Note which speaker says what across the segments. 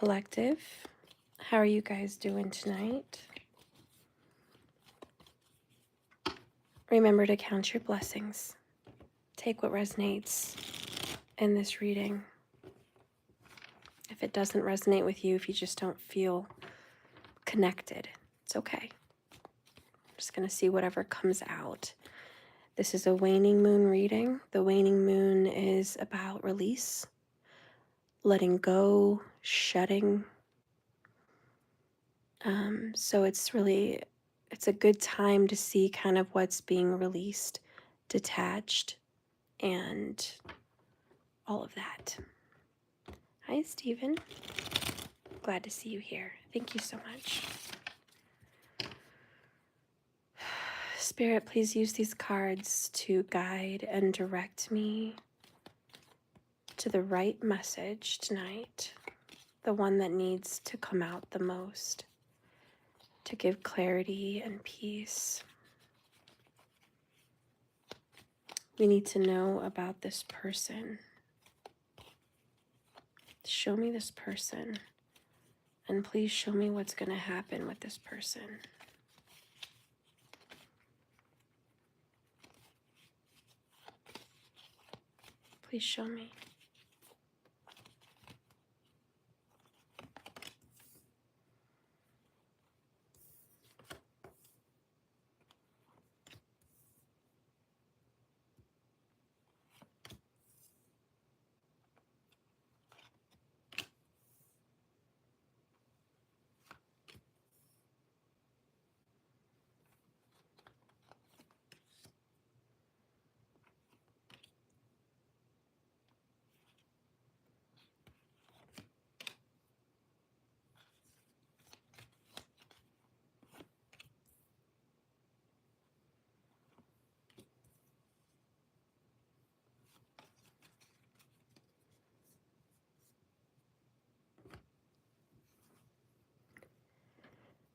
Speaker 1: Collective. How are you guys doing tonight? Remember to count your blessings. Take what resonates in this reading. If it doesn't resonate with you, if you just don't feel connected, it's okay. I'm just going to see whatever comes out. This is a waning moon reading. The waning moon is about release, letting go, shedding. So it's a good time to see kind of what's being released, detached, and all of that. Hi, Stephen. Glad to see you here. Thank you so much. Spirit, please use these cards to guide and direct me to the right message tonight, the one that needs to come out the most, to give clarity and peace. We need to know about this person. Show me this person, and please show me what's going to happen with this person. Please show me.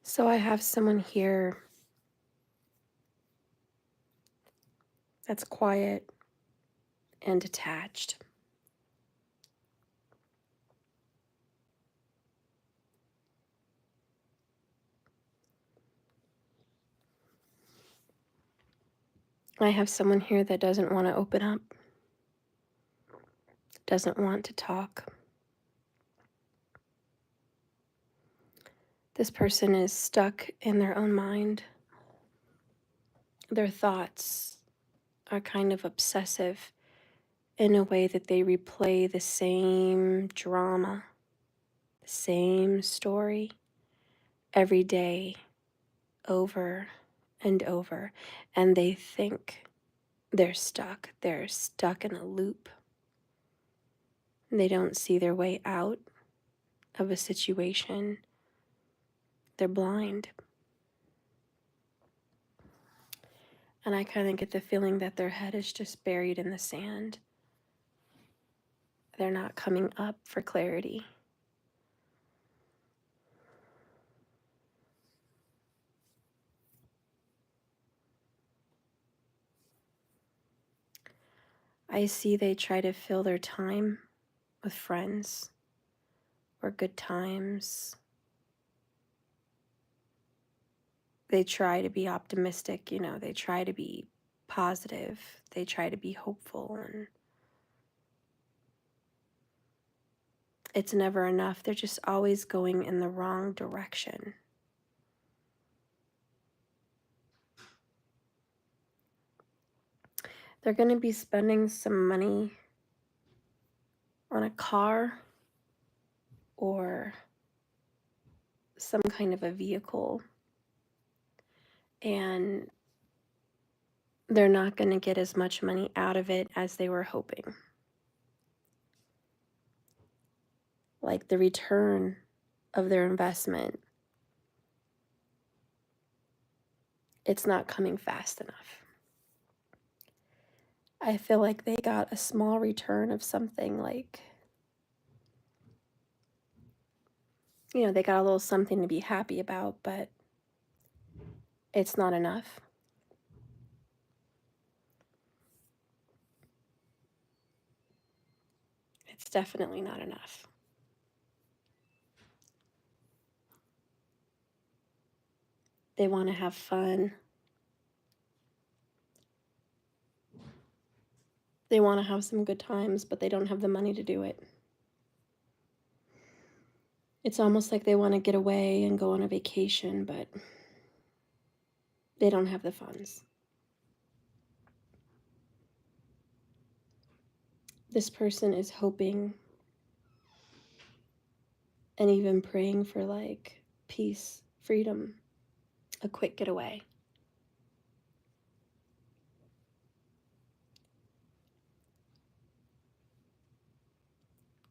Speaker 1: So I have someone here that's quiet and detached. I have someone here that doesn't want to open up, doesn't want to talk. This person is stuck in their own mind. Their thoughts are kind of obsessive in a way that they replay the same drama, the same story every day, over and over. And they think they're stuck. They're stuck in a loop. They don't see their way out of a situation. They're blind. And I kind of get the feeling that their head is just buried in the sand. They're not coming up for clarity. I see they try to fill their time with friends or good times. They try to be optimistic, they try to be positive. They try to be hopeful, and it's never enough. They're just always going in the wrong direction. They're going to be spending some money on a car or some kind of a vehicle, and they're not going to get as much money out of it as they were hoping. Like the return of their investment, it's not coming fast enough. I feel like they got a small return of something, like, they got a little something to be happy about, but it's not enough. It's definitely not enough. They want to have fun. They want to have some good times, but they don't have the money to do it. It's almost like they want to get away and go on a vacation, but they don't have the funds. This person is hoping and even praying for like peace, freedom, a quick getaway.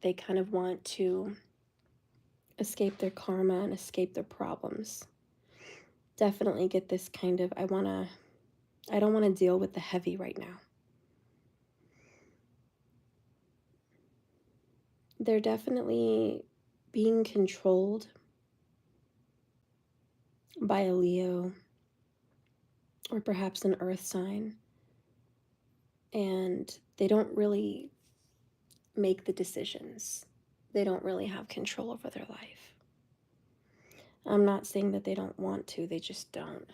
Speaker 1: They kind of want to escape their karma and escape their problems. Definitely get this kind of, I don't want to deal with the heavy right now. They're definitely being controlled by a Leo or perhaps an earth sign, and they don't really make the decisions. They don't really have control over their life. I'm not saying that they don't want to, they just don't.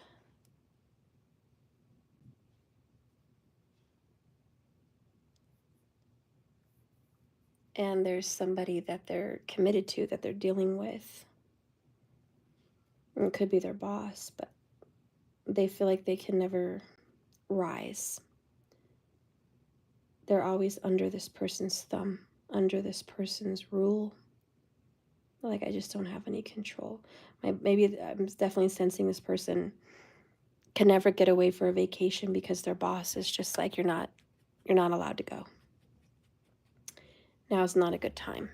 Speaker 1: And there's somebody that they're committed to, that they're dealing with. And it could be their boss, but they feel like they can never rise. They're always under this person's thumb, under this person's rule. Like, I just don't have any control. Maybe I'm definitely sensing this person can never get away for a vacation because their boss is just like, you're not allowed to go. Now is not a good time.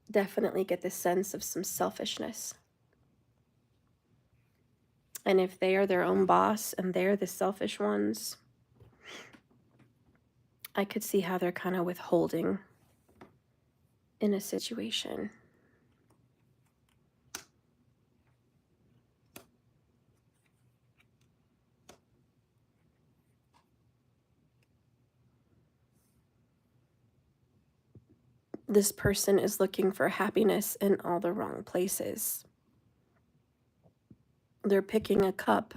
Speaker 1: Definitely get the sense of some selfishness. And if they are their own boss and they're the selfish ones, I could see how they're kind of withholding in a situation. This person is looking for happiness in all the wrong places. They're picking a cup,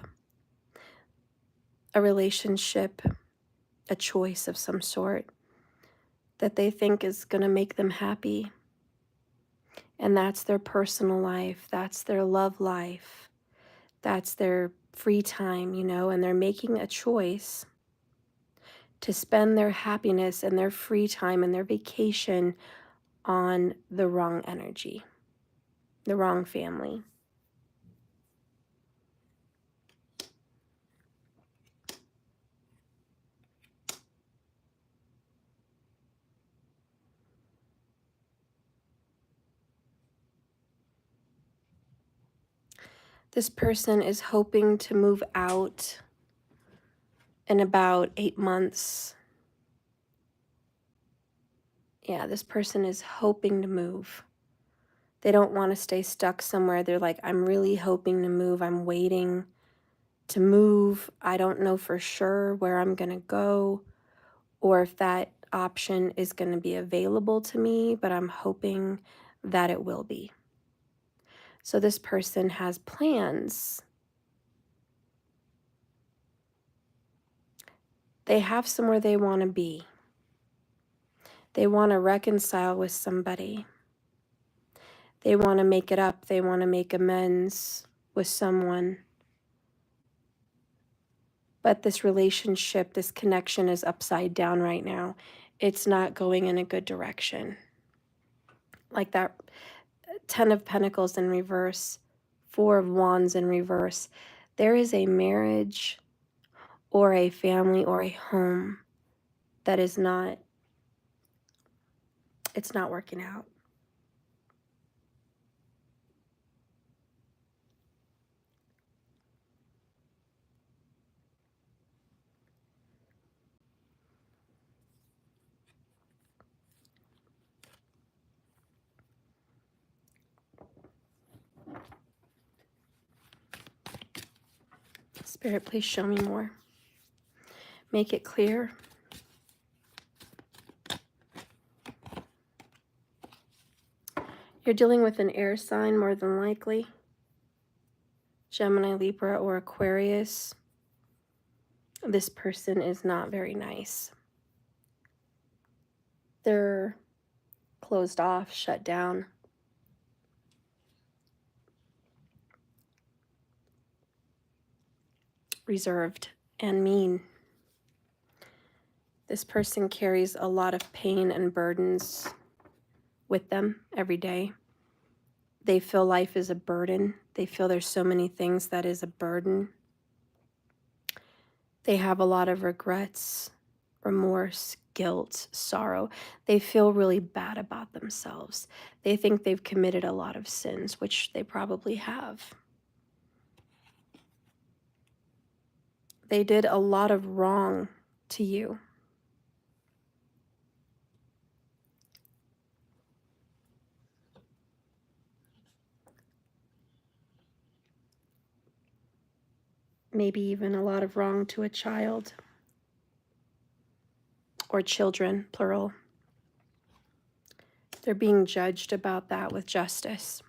Speaker 1: a relationship, a choice of some sort that they think is going to make them happy. And that's their personal life. That's their love life. That's their free time, and they're making a choice to spend their happiness and their free time and their vacation on the wrong energy, the wrong family. This person is hoping to move out in about 8 months. Yeah, this person is hoping to move. They don't want to stay stuck somewhere. They're like, I'm really hoping to move. I'm waiting to move. I don't know for sure where I'm going to go or if that option is going to be available to me, but I'm hoping that it will be. So this person has plans. They have somewhere they want to be. They want to reconcile with somebody. They want to make it up. They want to make amends with someone. But this relationship, this connection is upside down right now. It's not going in a good direction. Like that 10 of Pentacles in reverse, 4 of Wands in reverse. There is a marriage or a family or a home that is not, it's not working out. Spirit, please show me more. Make it clear. You're dealing with an air sign more than likely. Gemini, Libra, or Aquarius. This person is not very nice. They're closed off, shut down. Reserved and mean. This person carries a lot of pain and burdens with them every day. They feel life is a burden. They feel there's so many things that is a burden. They have a lot of regrets, remorse, guilt, sorrow. They feel really bad about themselves. They think they've committed a lot of sins, which they probably have. They did a lot of wrong to you. Maybe even a lot of wrong to a child or children, plural. They're being judged about that with justice.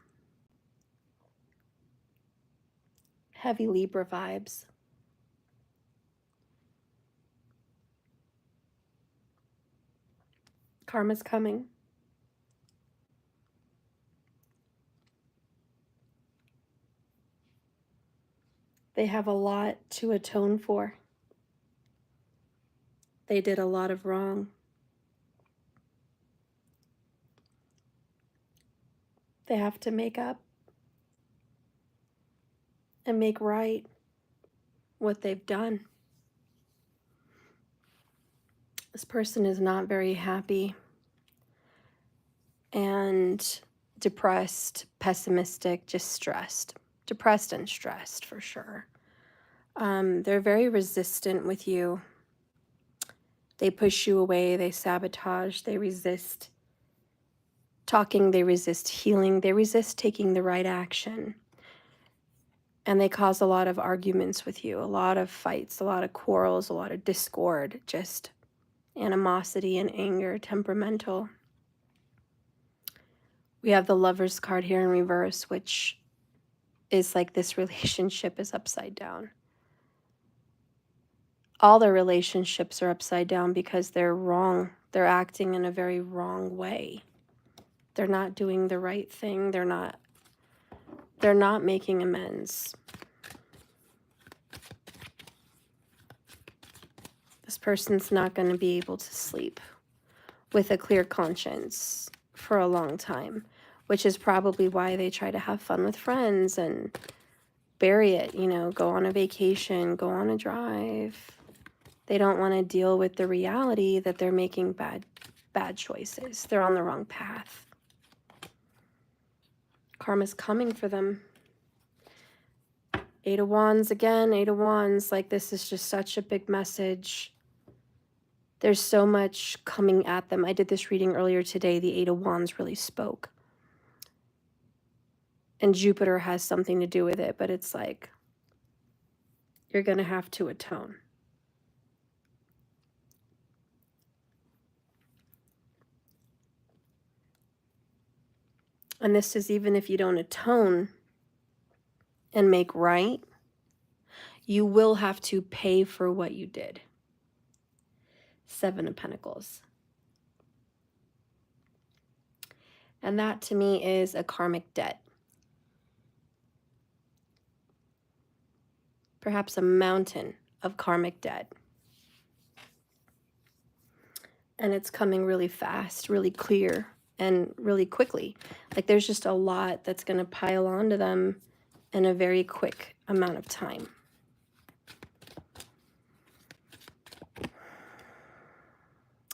Speaker 1: Heavy Libra vibes. Karma's coming. They have a lot to atone for. They did a lot of wrong. They have to make up and make right what they've done. This person is not very happy and depressed, pessimistic, just stressed. Depressed and stressed for sure. They're very resistant with you. They push you away, they sabotage, they resist talking, they resist healing, they resist taking the right action. And they cause a lot of arguments with you, a lot of fights, a lot of quarrels, a lot of discord, just animosity and anger, temperamental. We have the Lover's card here in reverse, which is like this relationship is upside down. All their relationships are upside down because they're wrong. They're acting in a very wrong way. They're not doing the right thing. They're not making amends. This person's not going to be able to sleep with a clear conscience for a long time, which is probably why they try to have fun with friends and bury it, you know, go on a vacation, go on a drive. They don't want to deal with the reality that they're making bad choices. They're on the wrong path. Karma's coming for them. Eight of Wands again, Eight of Wands. Like, this is just such a big message. There's so much coming at them. I did this reading earlier today. The Eight of Wands really spoke. And Jupiter has something to do with it, but it's like, you're going to have to atone. And this is even if you don't atone and make right, you will have to pay for what you did. Seven of Pentacles. And that to me is a karmic debt. Perhaps a mountain of karmic debt. And it's coming really fast, really clear, and really quickly. Like, there's just a lot that's going to pile onto them in a very quick amount of time.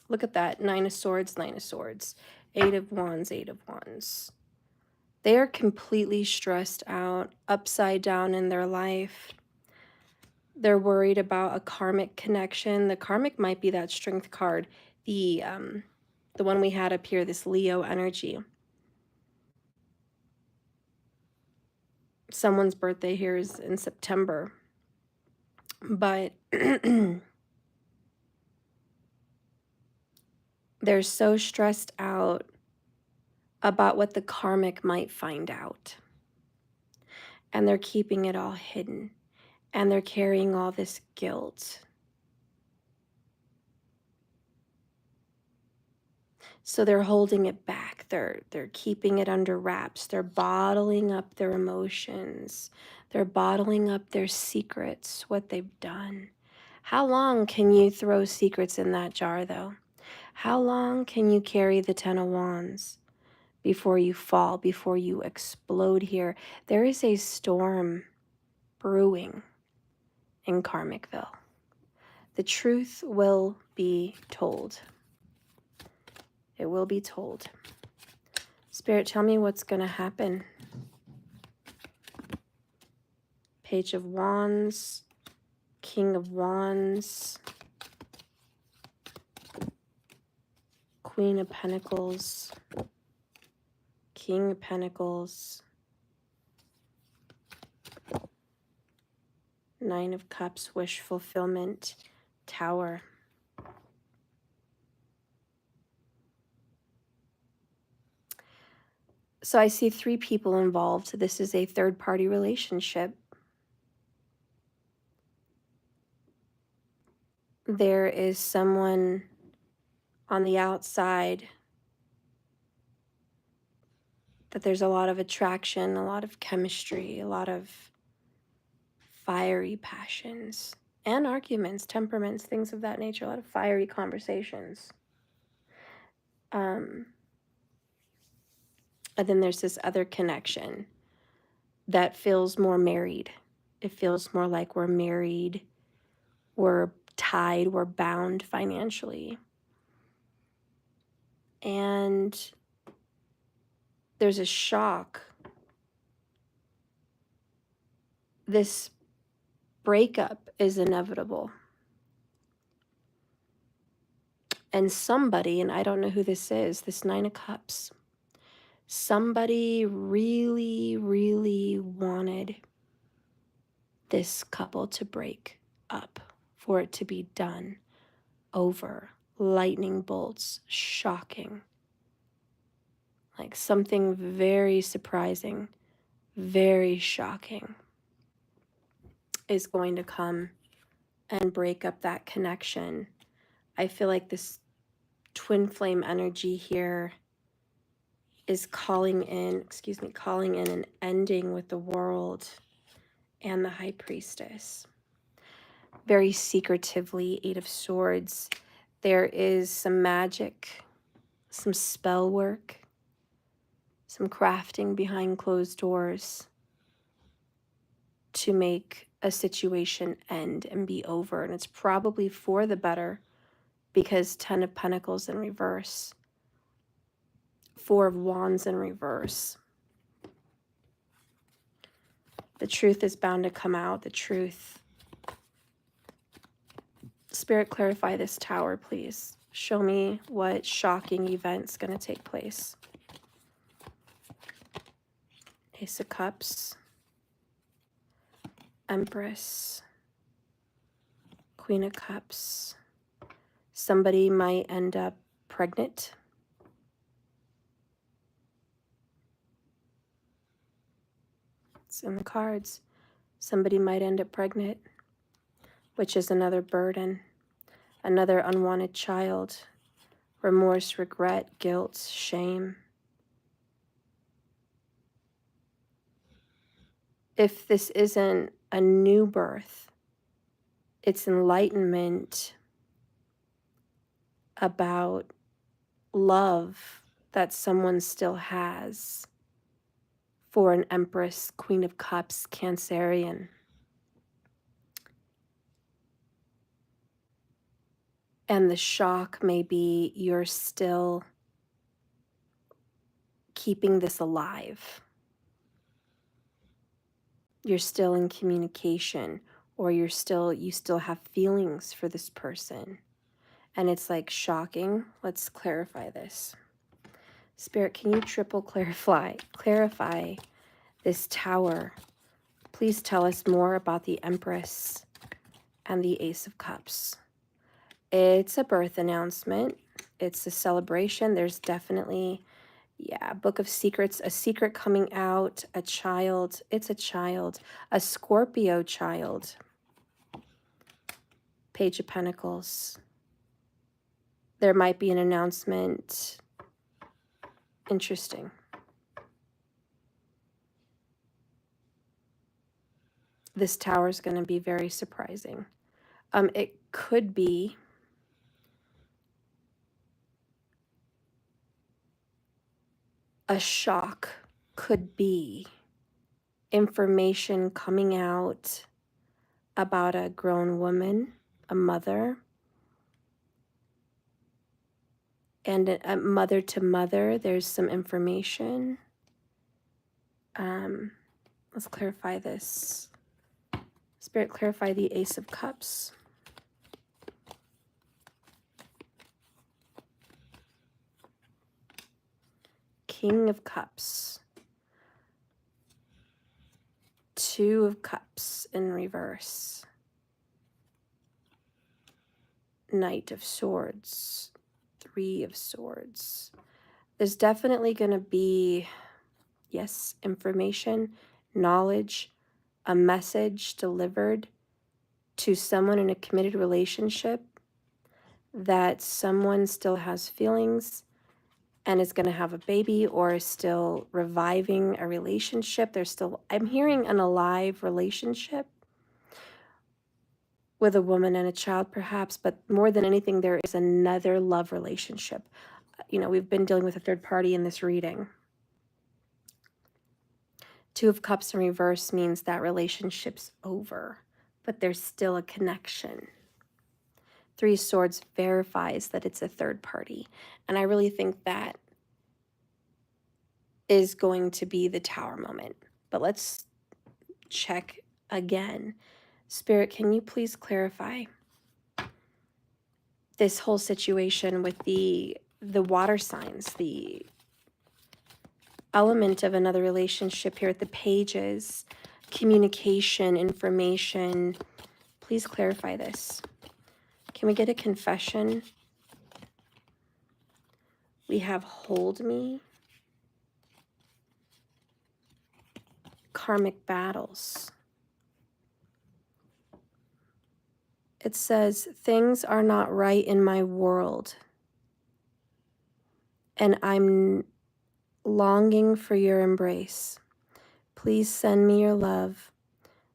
Speaker 1: Look at that. Nine of Swords, Nine of Swords. Eight of Wands, Eight of Wands. They are completely stressed out, upside down in their life. They're worried about a karmic connection. The karmic might be that strength card. The one we had up here, this Leo energy. Someone's birthday here is in September. But they're so stressed out about what the karmic might find out. And they're keeping it all hidden. And they're carrying all this guilt. So they're holding it back. They're keeping it under wraps. They're bottling up their emotions. They're bottling up their secrets, what they've done. How long can you throw secrets in that jar, though? How long can you carry the Ten of Wands before you fall, before you explode here? There is a storm brewing in Karmicville. The truth will be told. It will be told. Spirit, tell me what's going to happen. Page of Wands, King of Wands, Queen of Pentacles, King of Pentacles, Nine of Cups, wish fulfillment, Tower. So I see 3 people involved. This is a third-party relationship. There is someone on the outside that there's a lot of attraction, a lot of chemistry, a lot of fiery passions and arguments, temperaments, things of that nature, a lot of fiery conversations. And then there's this other connection that feels more married. It feels more like we're married, we're tied, we're bound financially. And there's a shock. This breakup is inevitable. And somebody, and I don't know who this is, this Nine of Cups, somebody really, really wanted this couple to break up, for it to be done, over, lightning bolts, shocking. Like something very surprising, very shocking is going to come and break up that connection. I feel like this twin flame energy here is calling in an ending with the world and the High Priestess. Very secretively, Eight of Swords. There is some magic, some spell work, some crafting behind closed doors to make a situation end and be over. And it's probably for the better, because 10 of Pentacles in reverse, 4 of Wands in reverse. The truth is bound to come out. The truth. Spirit, clarify this Tower, please. Show me what shocking event's going to take place. Ace of Cups, Empress, Queen of Cups. Somebody might end up pregnant. It's in the cards. Somebody might end up pregnant, which is another burden, another unwanted child, remorse, regret, guilt, shame. If this isn't a new birth, it's enlightenment about love that someone still has for an Empress, Queen of Cups, Cancerian. And the shock may be you're still keeping this alive. You're still in communication, or you still have feelings for this person. And it's like shocking. Let's clarify this. Spirit, can you triple clarify this Tower? Please tell us more about the Empress and the Ace of Cups. It's a birth announcement. It's a celebration. There's definitely, Yeah, Book of Secrets, a secret coming out, a child. It's a child, a Scorpio child. Page of Pentacles. There might be an announcement. Interesting. This tower is going to be very surprising. It could be a shock, could be information coming out about a grown woman, a mother, and a mother to mother. There's some information. Let's clarify this. Spirit, clarify the Ace of Cups. King of Cups. Two of Cups in reverse. Knight of Swords. Three of Swords. There's definitely going to be, yes, information, knowledge, a message delivered to someone in a committed relationship that someone still has feelings and is going to have a baby, or is still reviving a relationship. There's still, I'm hearing an alive relationship with a woman and a child perhaps, but more than anything, there is another love relationship. You know, we've been dealing with a third party in this reading. Two of Cups in reverse means that relationship's over, but there's still a connection. Three of Swords verifies that it's a third party. And I really think that is going to be the Tower moment. But let's check again. Spirit, can you please clarify this whole situation with the water signs, the element of another relationship here at the pages, communication, information. Please clarify this. Can we get a confession? We have hold me. Karmic battles. It says, things are not right in my world, and I'm longing for your embrace. Please send me your love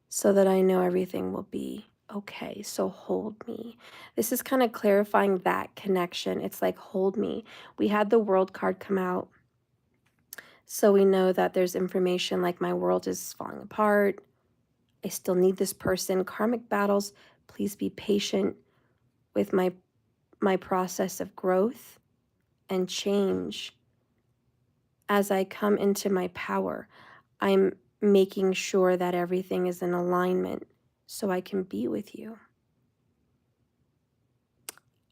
Speaker 1: so that I know everything will be okay. So hold me. This is kind of clarifying that connection. It's like, hold me. We had the World card come out, so we know that there's information like my world is falling apart. I still need this person. Karmic battles, please be patient with my process of growth and change. As I come into my power, I'm making sure that everything is in alignment so I can be with you.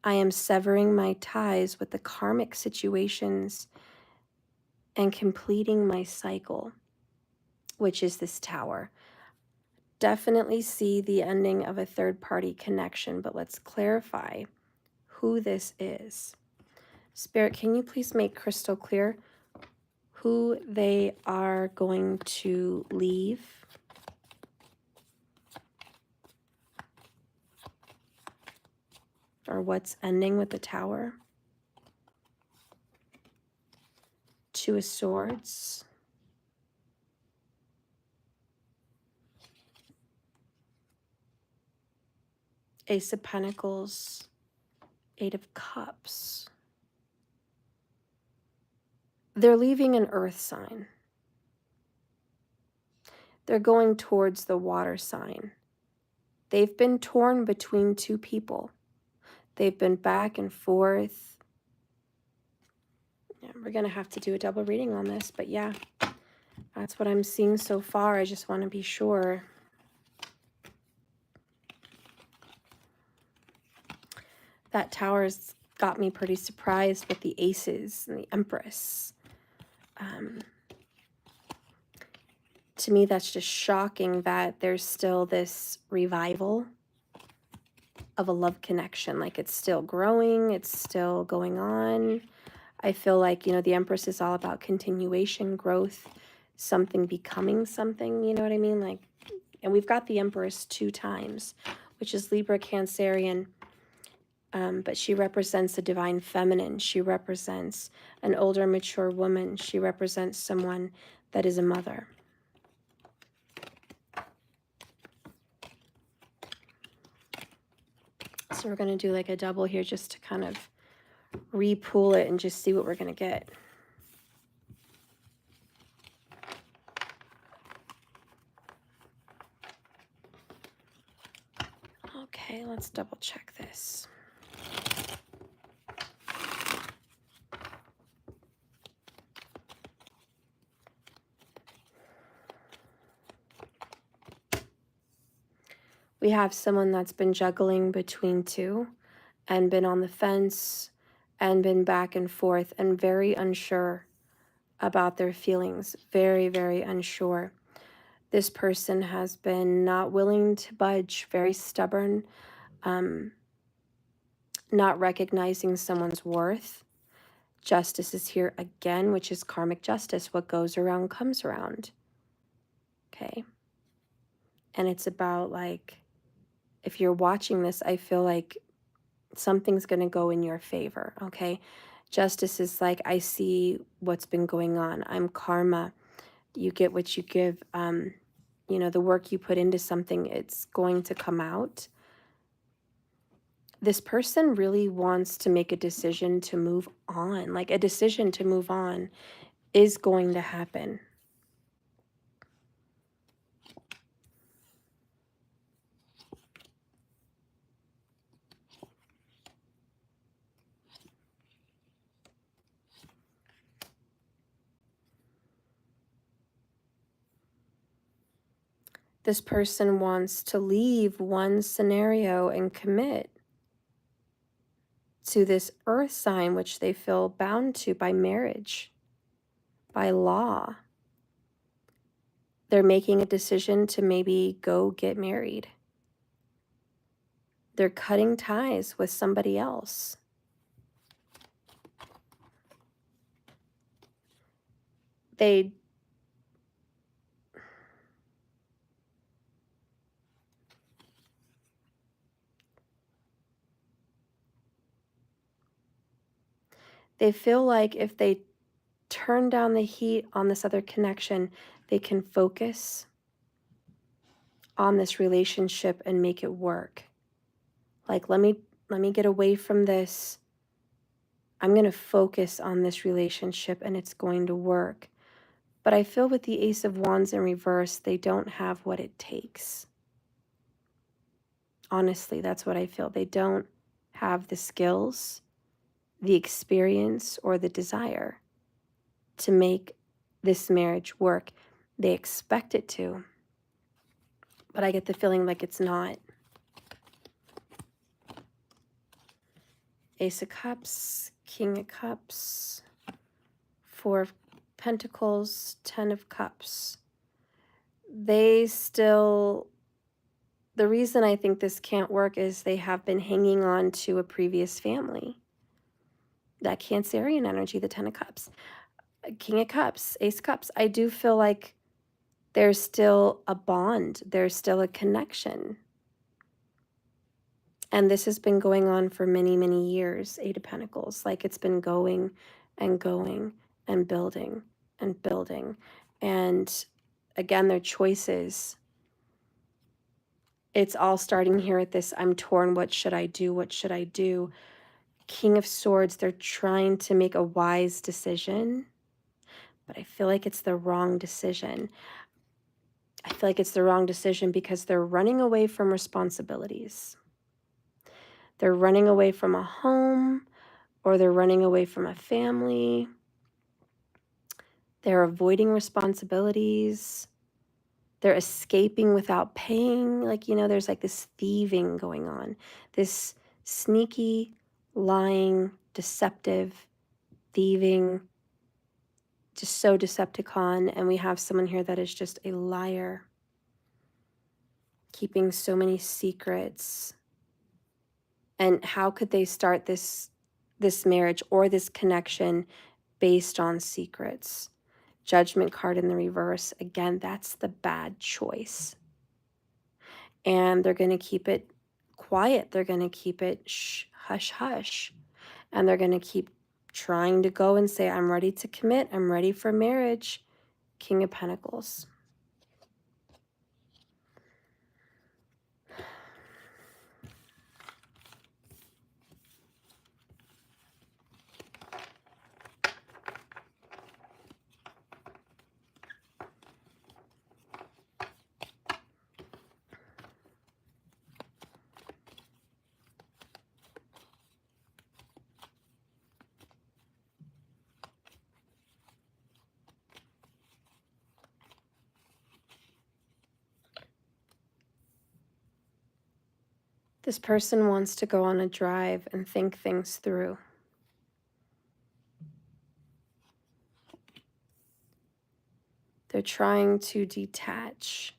Speaker 1: I am severing my ties with the karmic situations and completing my cycle, which is this Tower. Definitely see the ending of a third-party connection, but let's clarify who this is. Spirit, can you please make crystal clear who they are going to leave? Or what's ending with the Tower? Two of Swords. Ace of Pentacles. Eight of Cups. They're leaving an earth sign. They're going towards the water sign. They've been torn between two people. They've been back and forth. Yeah, we're going to have to do a double reading on this, but yeah, that's what I'm seeing so far. I just want to be sure. That Tower's got me pretty surprised with the Aces and the Empress. To me, that's just shocking that there's still this revival of a love connection. Like, it's still growing, it's still going on. I feel like, you know, the Empress is all about continuation, growth, something becoming something, you know what I mean? Like, and we've got the Empress 2 times, which is Libra, Cancerian, but she represents the divine feminine. She represents an older, mature woman. She represents someone that is a mother. So we're going to do like a double here just to kind of re-pool it and just see what we're going to get. Okay, let's double check this. We have someone that's been juggling between two and been on the fence and been back and forth and very unsure about their feelings. Very, very unsure. This person has been not willing to budge, very stubborn, not recognizing someone's worth. Justice is here again, which is karmic justice. What goes around comes around. Okay. And it's about like, if you're watching this, I feel like something's going to go in your favor. Okay. Justice is like, I see what's been going on. I'm karma. You get what you give. You know, the work you put into something, it's going to come out. This person really wants to make a decision to move on. Like a decision to move on is going to happen. This person wants to leave one scenario and commit to this earth sign, which they feel bound to by marriage, by law. They're making a decision to maybe go get married. They're cutting ties with somebody else. They feel like if they turn down the heat on this other connection, they can focus on this relationship and make it work. Like, let me get away from this. I'm going to focus on this relationship and it's going to work. But I feel with the Ace of Wands in reverse, they don't have what it takes. Honestly, that's what I feel. They don't have the skills, the experience, or the desire to make this marriage work. They expect it to, but I get the feeling like it's not. Ace of Cups, King of Cups, Four of Pentacles, 10 of Cups. They still, the reason I think this can't work is they have been hanging on to a previous family. That Cancerian energy, the 10 of Cups, King of Cups, Ace of Cups. I do feel like there's still a bond. There's still a connection. And this has been going on for many, many years, Eight of Pentacles. Like it's been going and going and building and building. And again, their choices, it's all starting here at this, I'm torn, what should I do? What should I do? King of Swords, they're trying to make a wise decision, but I feel like it's the wrong decision. I feel like it's the wrong decision because they're running away from responsibilities. They're running away from a home, or they're running away from a family. They're avoiding responsibilities. They're escaping without paying. Like, you know, there's like this thieving going on. This sneaky, lying, deceptive, thieving, just so Decepticon. And we have someone here that is just a liar, keeping so many secrets. And how could they start this this marriage or this connection based on secrets. Judgment card in the reverse. Again, that's the bad choice. And they're going to keep it quiet. They're going to keep it hush, hush. And they're going to keep trying to go and say, I'm ready to commit. I'm ready for marriage. King of Pentacles. This person wants to go on a drive and think things through. They're trying to detach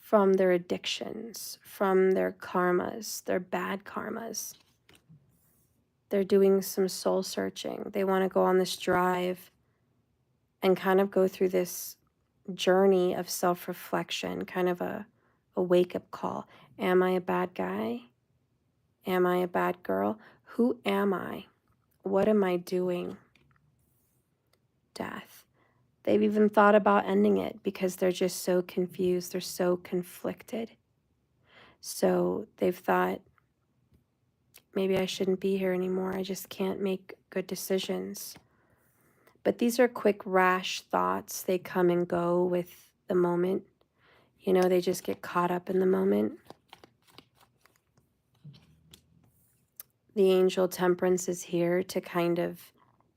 Speaker 1: from their addictions, from their karmas, their bad karmas. They're doing some soul searching. They want to go on this drive and kind of go through this journey of self-reflection, kind of a wake-up call. Am I a bad guy? Am I a bad girl? Who am I? What am I doing? Death. They've even thought about ending it because they're just so confused. They're so conflicted. So they've thought, maybe I shouldn't be here anymore. I just can't make good decisions. But these are quick, rash thoughts. They come and go with the moment. You know, they just get caught up in the moment. The angel Temperance is here to kind of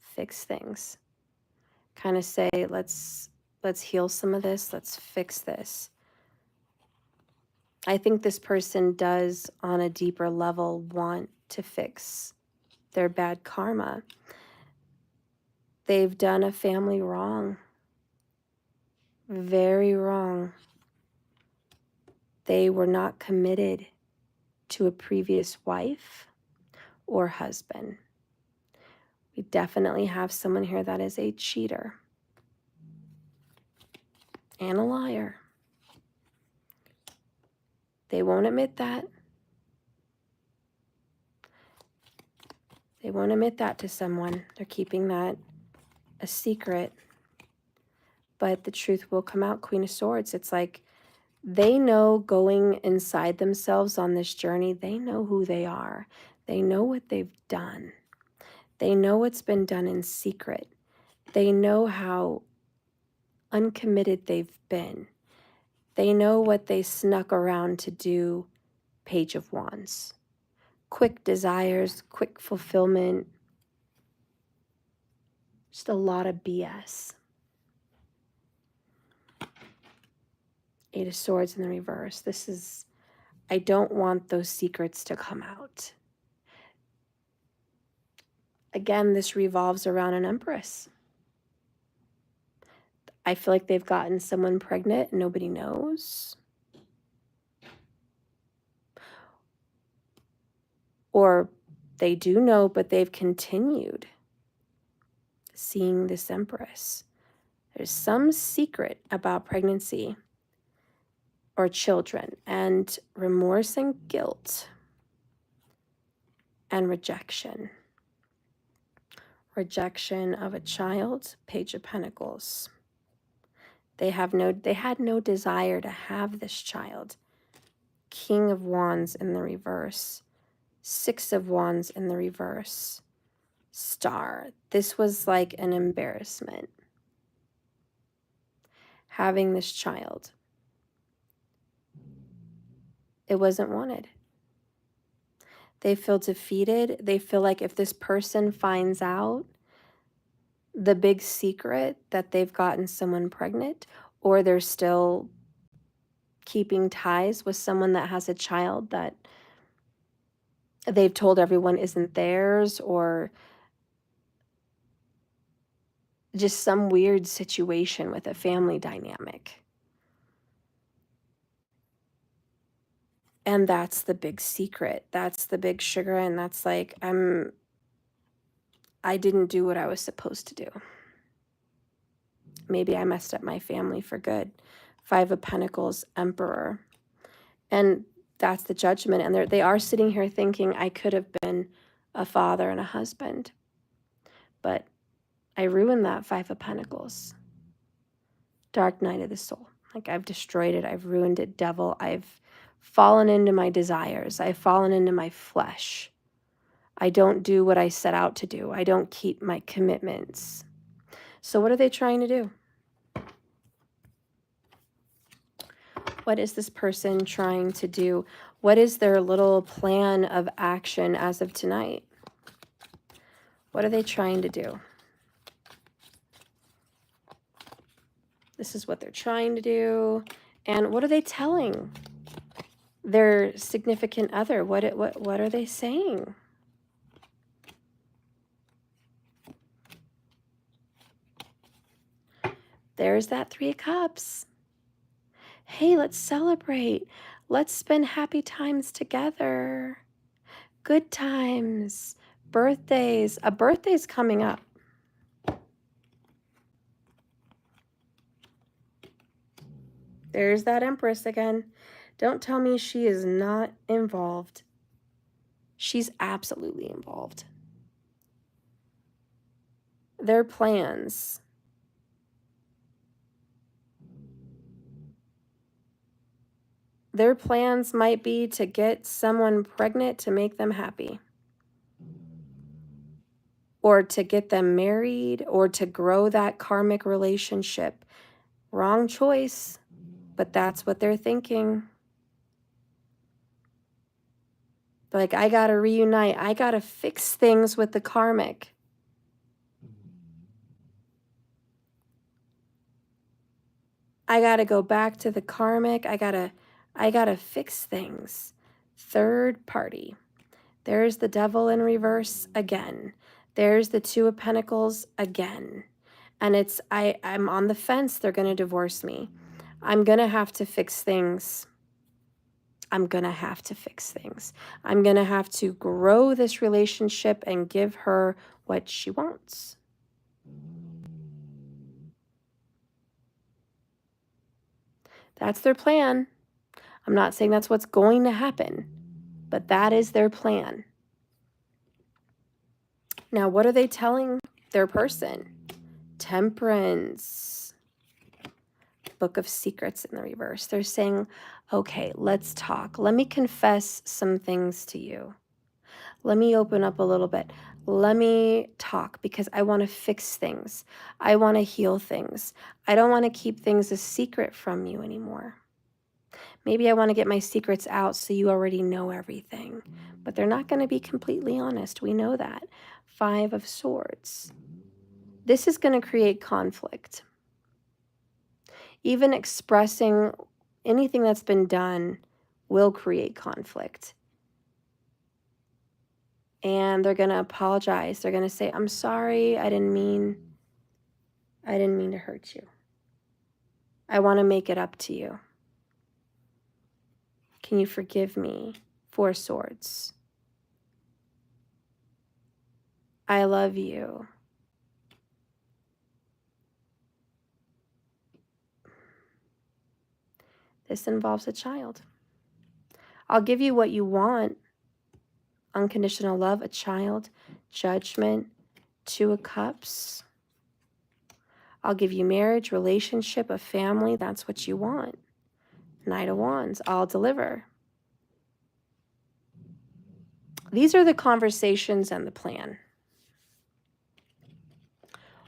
Speaker 1: fix things. Kind of say, let's heal some of this. Let's fix this. I think this person does, on a deeper level, want to fix their bad karma. They've done a family wrong. Very wrong. They were not committed to a previous wife or husband. We definitely have someone here that is a cheater and a liar. They won't admit that. They won't admit that to someone. They're keeping that a secret. But the truth will come out. Queen of Swords. It's like they know, going inside themselves on this journey, they know who they are. They know what they've done. They know what's been done in secret. They know how uncommitted they've been. They know what they snuck around to do. Page of Wands. Quick desires, quick fulfillment. Just a lot of BS. Eight of Swords in the reverse. This is, I don't want those secrets to come out. Again, this revolves around an Empress. I feel like they've gotten someone pregnant and nobody knows. Or they do know, but they've continued seeing this Empress. There's some secret about pregnancy or children, and remorse and guilt and rejection. Rejection of a child, Page of Pentacles. They had no desire to have this child. King of Wands in the reverse. Six of Wands in the reverse. Star. This was like an embarrassment. Having this child. It wasn't wanted. They feel defeated. They feel like if this person finds out the big secret that they've gotten someone pregnant, or they're still keeping ties with someone that has a child that they've told everyone isn't theirs, or just some weird situation with a family dynamic. And that's the big secret. That's the big sugar. And that's like, I'm I didn't do what I was supposed to do. Maybe I messed up my family for good. 5 of Pentacles, Emperor. And that's the Judgment. And they are sitting here thinking I could have been a father and a husband. But I ruined that 5 of Pentacles. Dark night of the soul. Like, I've destroyed it. I've ruined it. Devil. I've fallen into my desires. I've fallen into my flesh. I don't do what I set out to do. I don't keep my commitments. So what are they trying to do? What is this person trying to do? What is their little plan of action as of tonight? What are they trying to do? This is what they're trying to do. And what are they telling their significant other? What are they saying? There's that 3 of Cups. Hey, let's celebrate. Let's spend happy times together. Good times. Birthdays. A birthday's coming up. There's that Empress again. Don't tell me she is not involved. She's absolutely involved. Their plans. Their plans might be to get someone pregnant to make them happy. Or to get them married, or to grow that karmic relationship. Wrong choice, but that's what they're thinking. Like, I gotta reunite. I gotta fix things with the karmic. I gotta go back to the karmic. I gotta fix things. Third party. There's the Devil in reverse again. There's the 2 of Pentacles again. And it's, I'm on the fence. They're gonna divorce me. I'm gonna have to fix things. I'm gonna have to fix things. I'm gonna have to grow this relationship and give her what she wants. That's their plan. I'm not saying that's what's going to happen, but that is their plan. Now, what are they telling their person? Temperance. Book of Secrets in the reverse. They're saying, okay, let's talk. Let me confess some things to you. Let me open up a little bit. Let me talk because I want to fix things. I want to heal things. I don't want to keep things a secret from you anymore. Maybe I want to get my secrets out so you already know everything. But they're not going to be completely honest. We know that. 5 of Swords. This is going to create conflict. Even expressing anything that's been done will create conflict. And they're going to apologize. They're going to say, I'm sorry, I didn't mean to hurt you. I want to make it up to you. Can you forgive me? 4 Swords. I love you. This involves a child. I'll give you what you want. Unconditional love, a child, Judgment, 2 of Cups. I'll give you marriage, relationship, a family. That's what you want. Knight of Wands, I'll deliver. These are the conversations and the plan.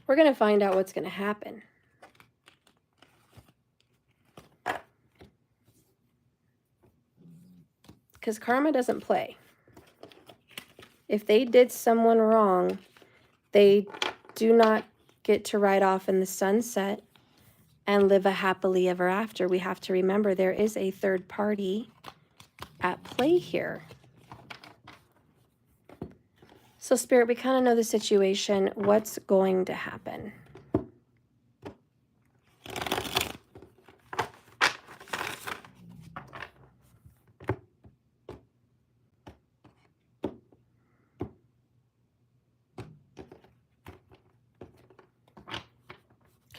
Speaker 1: We're going to find out what's going to happen. Because karma doesn't play. If they did someone wrong, they do not get to ride off in the sunset and live a happily ever after. We have to remember there is a third party at play here. So Spirit, we kind of know the situation. What's going to happen?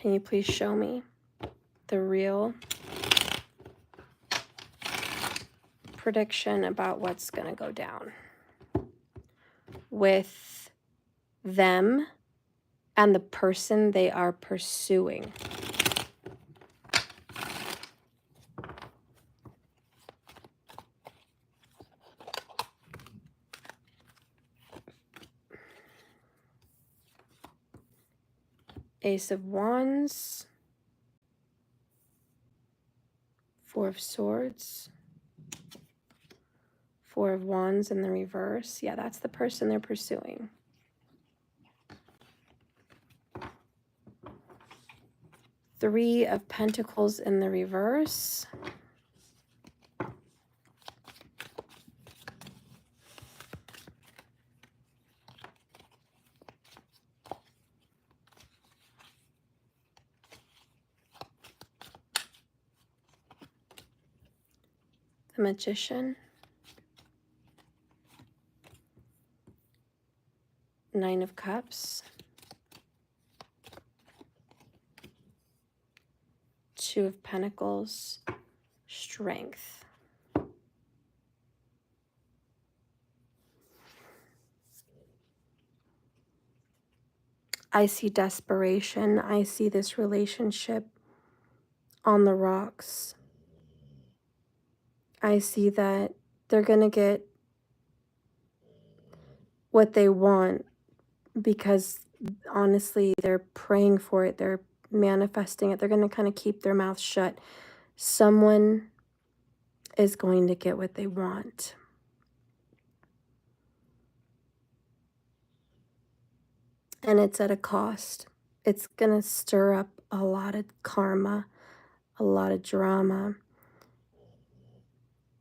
Speaker 1: Can you please show me the real prediction about what's going to go down with them and the person they are pursuing? Ace of Wands, Four of Swords, Four of Wands in the reverse. Yeah, that's the person they're pursuing. Three of Pentacles in the reverse. The Magician. Nine of Cups. Two of Pentacles. Strength. I see desperation. I see this relationship on the rocks. I see that they're going to get what they want because honestly, they're praying for it. They're manifesting it. They're going to kind of keep their mouth shut. Someone is going to get what they want. And it's at a cost. It's going to stir up a lot of karma, a lot of drama.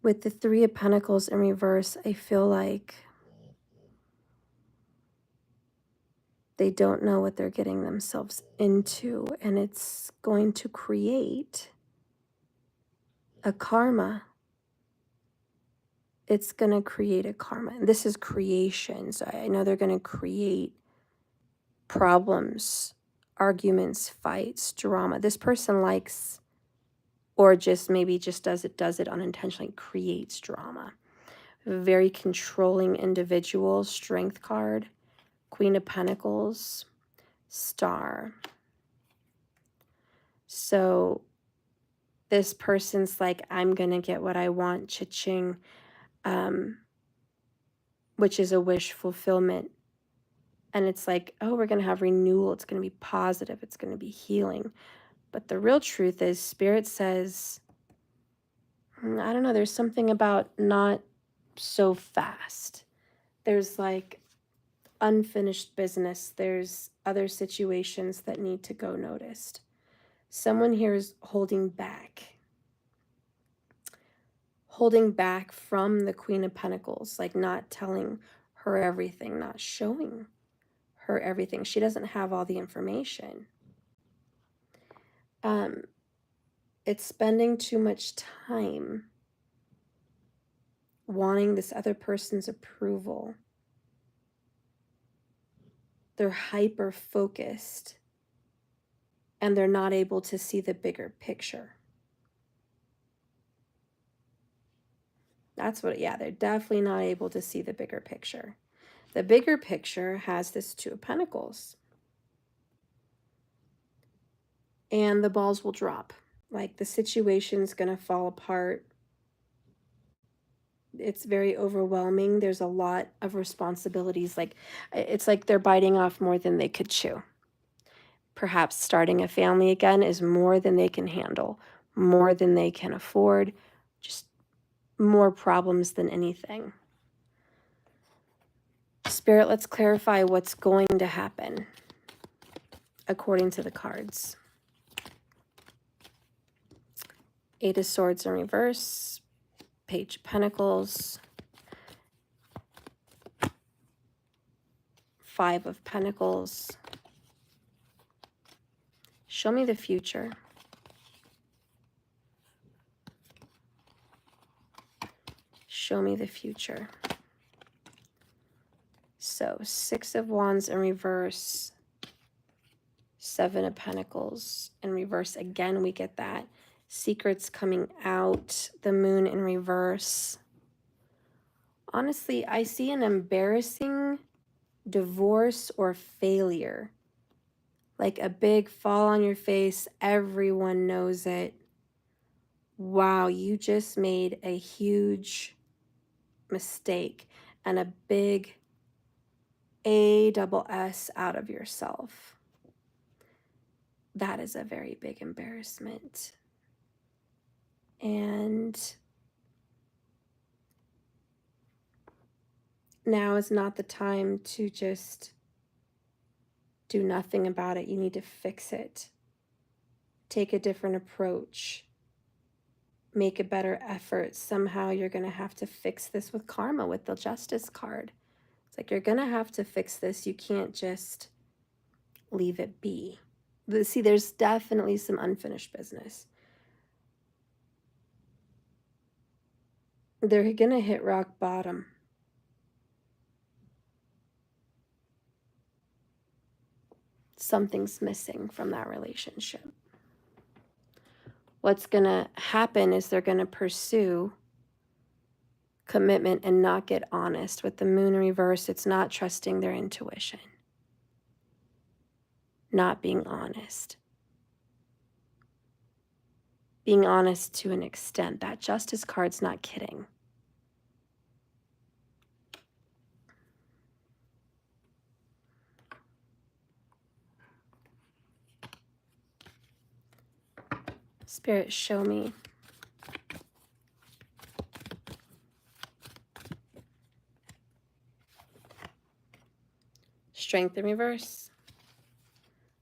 Speaker 1: With the Three of Pentacles in reverse, I feel like they don't know what they're getting themselves into, and it's going to create a karma. It's going to create a karma. And this is creation, so I know they're going to create problems, arguments, fights, drama. This person likes, or just maybe just does it unintentionally, creates drama. Very controlling individual, Strength card, Queen of Pentacles, Star. So this person's like, I'm going to get what I want, cha-ching, which is a wish fulfillment. And it's like, oh, we're going to have renewal. It's going to be positive. It's going to be healing. But the real truth is Spirit says, I don't know, there's something about not so fast. There's like unfinished business. There's other situations that need to go noticed. Someone here is holding back from the Queen of Pentacles, like not telling her everything, not showing her everything. She doesn't have all the information. It's spending too much time wanting this other person's approval. They're hyper focused and they're not able to see the bigger picture. That's what, yeah, they're definitely not able to see the bigger picture. The bigger picture has this Two of Pentacles. And the balls will drop. Like the situation's going to fall apart. It's very overwhelming. There's a lot of responsibilities. Like it's like they're biting off more than they could chew. Perhaps starting a family again is more than they can handle, more than they can afford, just more problems than anything. Spirit, let's clarify what's going to happen according to the cards. Eight of Swords in reverse, Page of Pentacles, Five of Pentacles. Show me the future. Show me the future. So Six of Wands in reverse, Seven of Pentacles in reverse. Again, we get that. Secrets coming out. The Moon in reverse. Honestly, I see an embarrassing divorce or failure. Like a big fall on your face. Everyone knows it. Wow, you just made a huge mistake and a big ASS out of yourself. That is a very big embarrassment. And now is not the time to just do nothing about it. You need to fix it. Take a different approach. Make a better effort. Somehow you're going to have to fix this with karma, with the Justice card. It's like you're going to have to fix this. You can't just leave it be. But see, there's definitely some unfinished business. They're going to hit rock bottom. Something's missing from that relationship. What's going to happen is they're going to pursue commitment and not get honest. With the Moon in reverse, it's not trusting their intuition. Not being honest. Being honest to an extent. That Justice card's not kidding. Spirit, show me. Strength in reverse.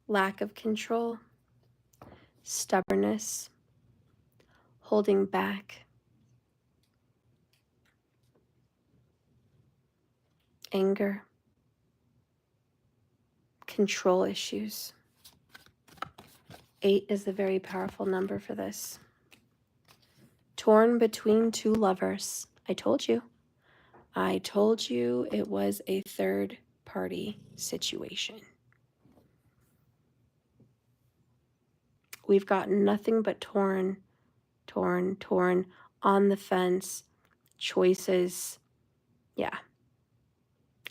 Speaker 1: Lack of control. Stubbornness. Holding back. Anger. Control issues. 8 is a very powerful number for this. Torn between two lovers. I told you. I told you it was a third party situation. We've got nothing but torn, on the fence, choices. Yeah.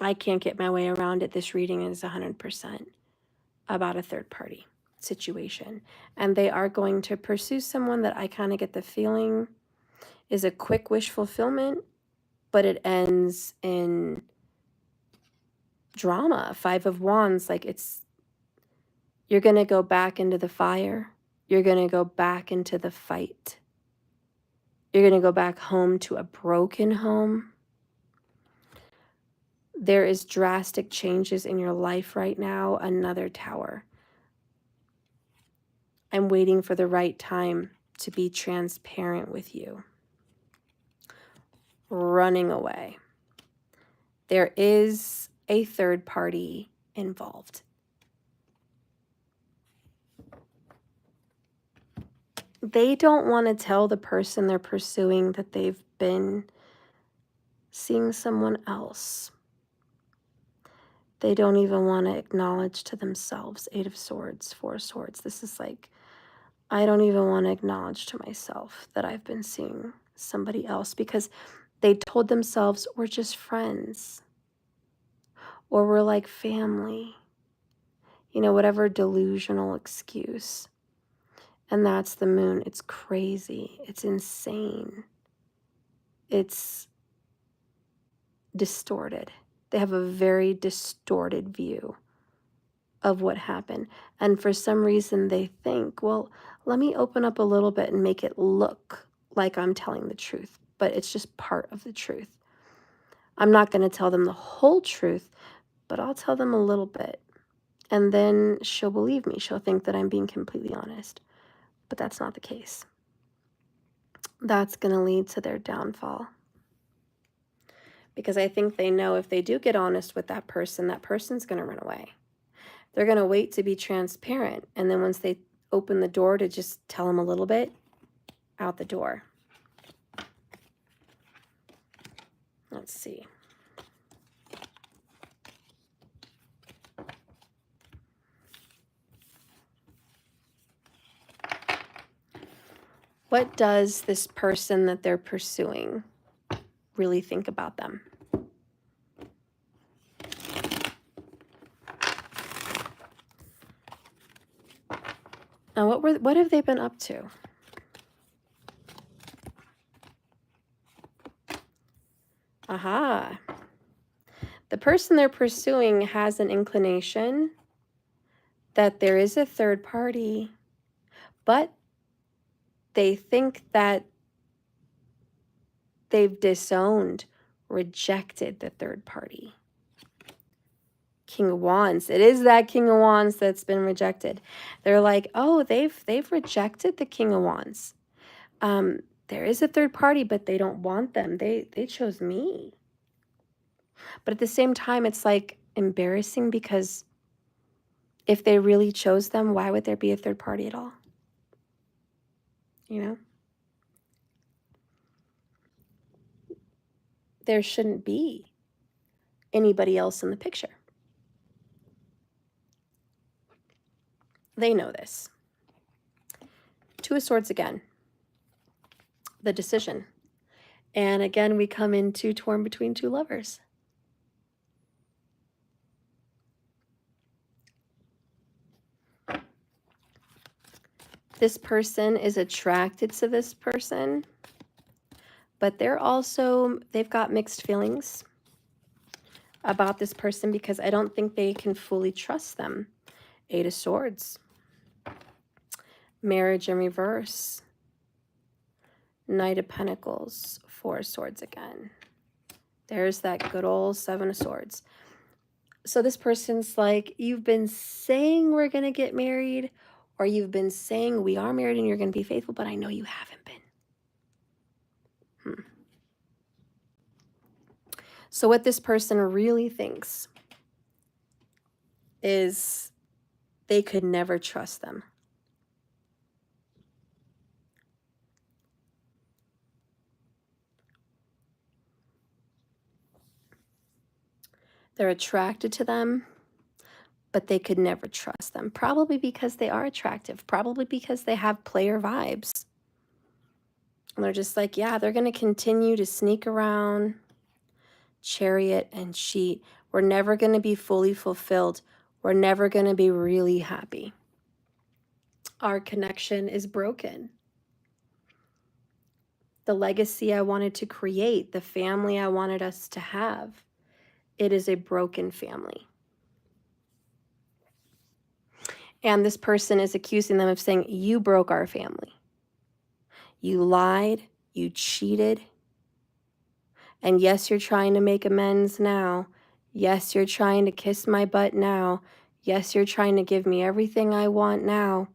Speaker 1: I can't get my way around it. This reading is 100% about a third party situation. And they are going to pursue someone that I kind of get the feeling is a quick wish fulfillment, but it ends in drama. 5 of Wands, like you're going to go back into the fire. You're going to go back into the fight. You're going to go back home to a broken home. There is drastic changes in your life right now. Another Tower. I'm waiting for the right time to be transparent with you. Running away. There is a third party involved. They don't want to tell the person they're pursuing that they've been seeing someone else. They don't even want to acknowledge to themselves. 8 of Swords, 4 of Swords. This is like, I don't even want to acknowledge to myself that I've been seeing somebody else, because they told themselves we're just friends, or we're like family, you know, whatever delusional excuse. And that's the Moon. It's crazy. It's insane. It's distorted. They have a very distorted view of what happened. And for some reason they think, well, let me open up a little bit and make it look like I'm telling the truth. But it's just part of the truth. I'm not going to tell them the whole truth, but I'll tell them a little bit. And then she'll believe me. She'll think that I'm being completely honest. But that's not the case. That's going to lead to their downfall. Because I think they know if they do get honest with that person's going to run away. They're going to wait to be transparent. And then once they open the door to just tell them a little bit, out the door. Let's see. What does this person that they're pursuing really think about them? Now, what have they been up to? Aha. The person they're pursuing has an inclination that there is a third party, but they think that they've disowned, rejected the third party. King of Wands. It is that King of Wands that's been rejected. They're like, oh, they've rejected the King of Wands. There is a third party, but they don't want them. They chose me. But at the same time, it's like embarrassing, because if they really chose them, why would there be a third party at all? You know? There shouldn't be anybody else in the picture. They know this. Two of Swords again. The decision. And again, we come into torn between two lovers. This person is attracted to this person, but they've got mixed feelings about this person, because I don't think they can fully trust them. Eight of Swords. Marriage in reverse. Knight of Pentacles. Four of Swords again. There's that good old Seven of Swords. So this person's like, you've been saying we're going to get married, or you've been saying we are married and you're going to be faithful, but I know you haven't been. So what this person really thinks is they could never trust them. They're attracted to them, but they could never trust them. Probably because they are attractive. Probably because they have player vibes. And they're just like, yeah, they're going to continue to sneak around, chariot, and cheat. We're never going to be fully fulfilled. We're never going to be really happy. Our connection is broken. The legacy I wanted to create, the family I wanted us to have, it is a broken family. And this person is accusing them of saying, you broke our family. You lied, you cheated. And yes, you're trying to make amends now. Yes, you're trying to kiss my butt now. Yes, you're trying to give me everything I want now.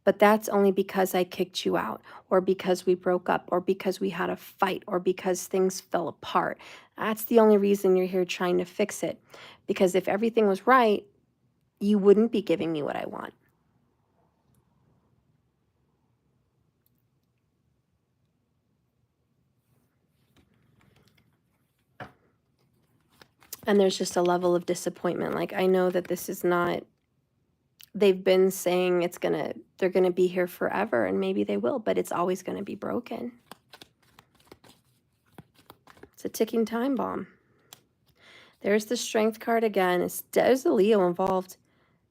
Speaker 1: But that's only because I kicked you out, or because we broke up, or because we had a fight, or because things fell apart. That's the only reason you're here trying to fix it. Because if everything was right, you wouldn't be giving me what I want. And there's just a level of disappointment. Like, I know that this is not, they've been saying they're gonna be here forever, and maybe they will, but it's always gonna be broken. It's a ticking time bomb. There's the Strength card again. There's the Leo involved.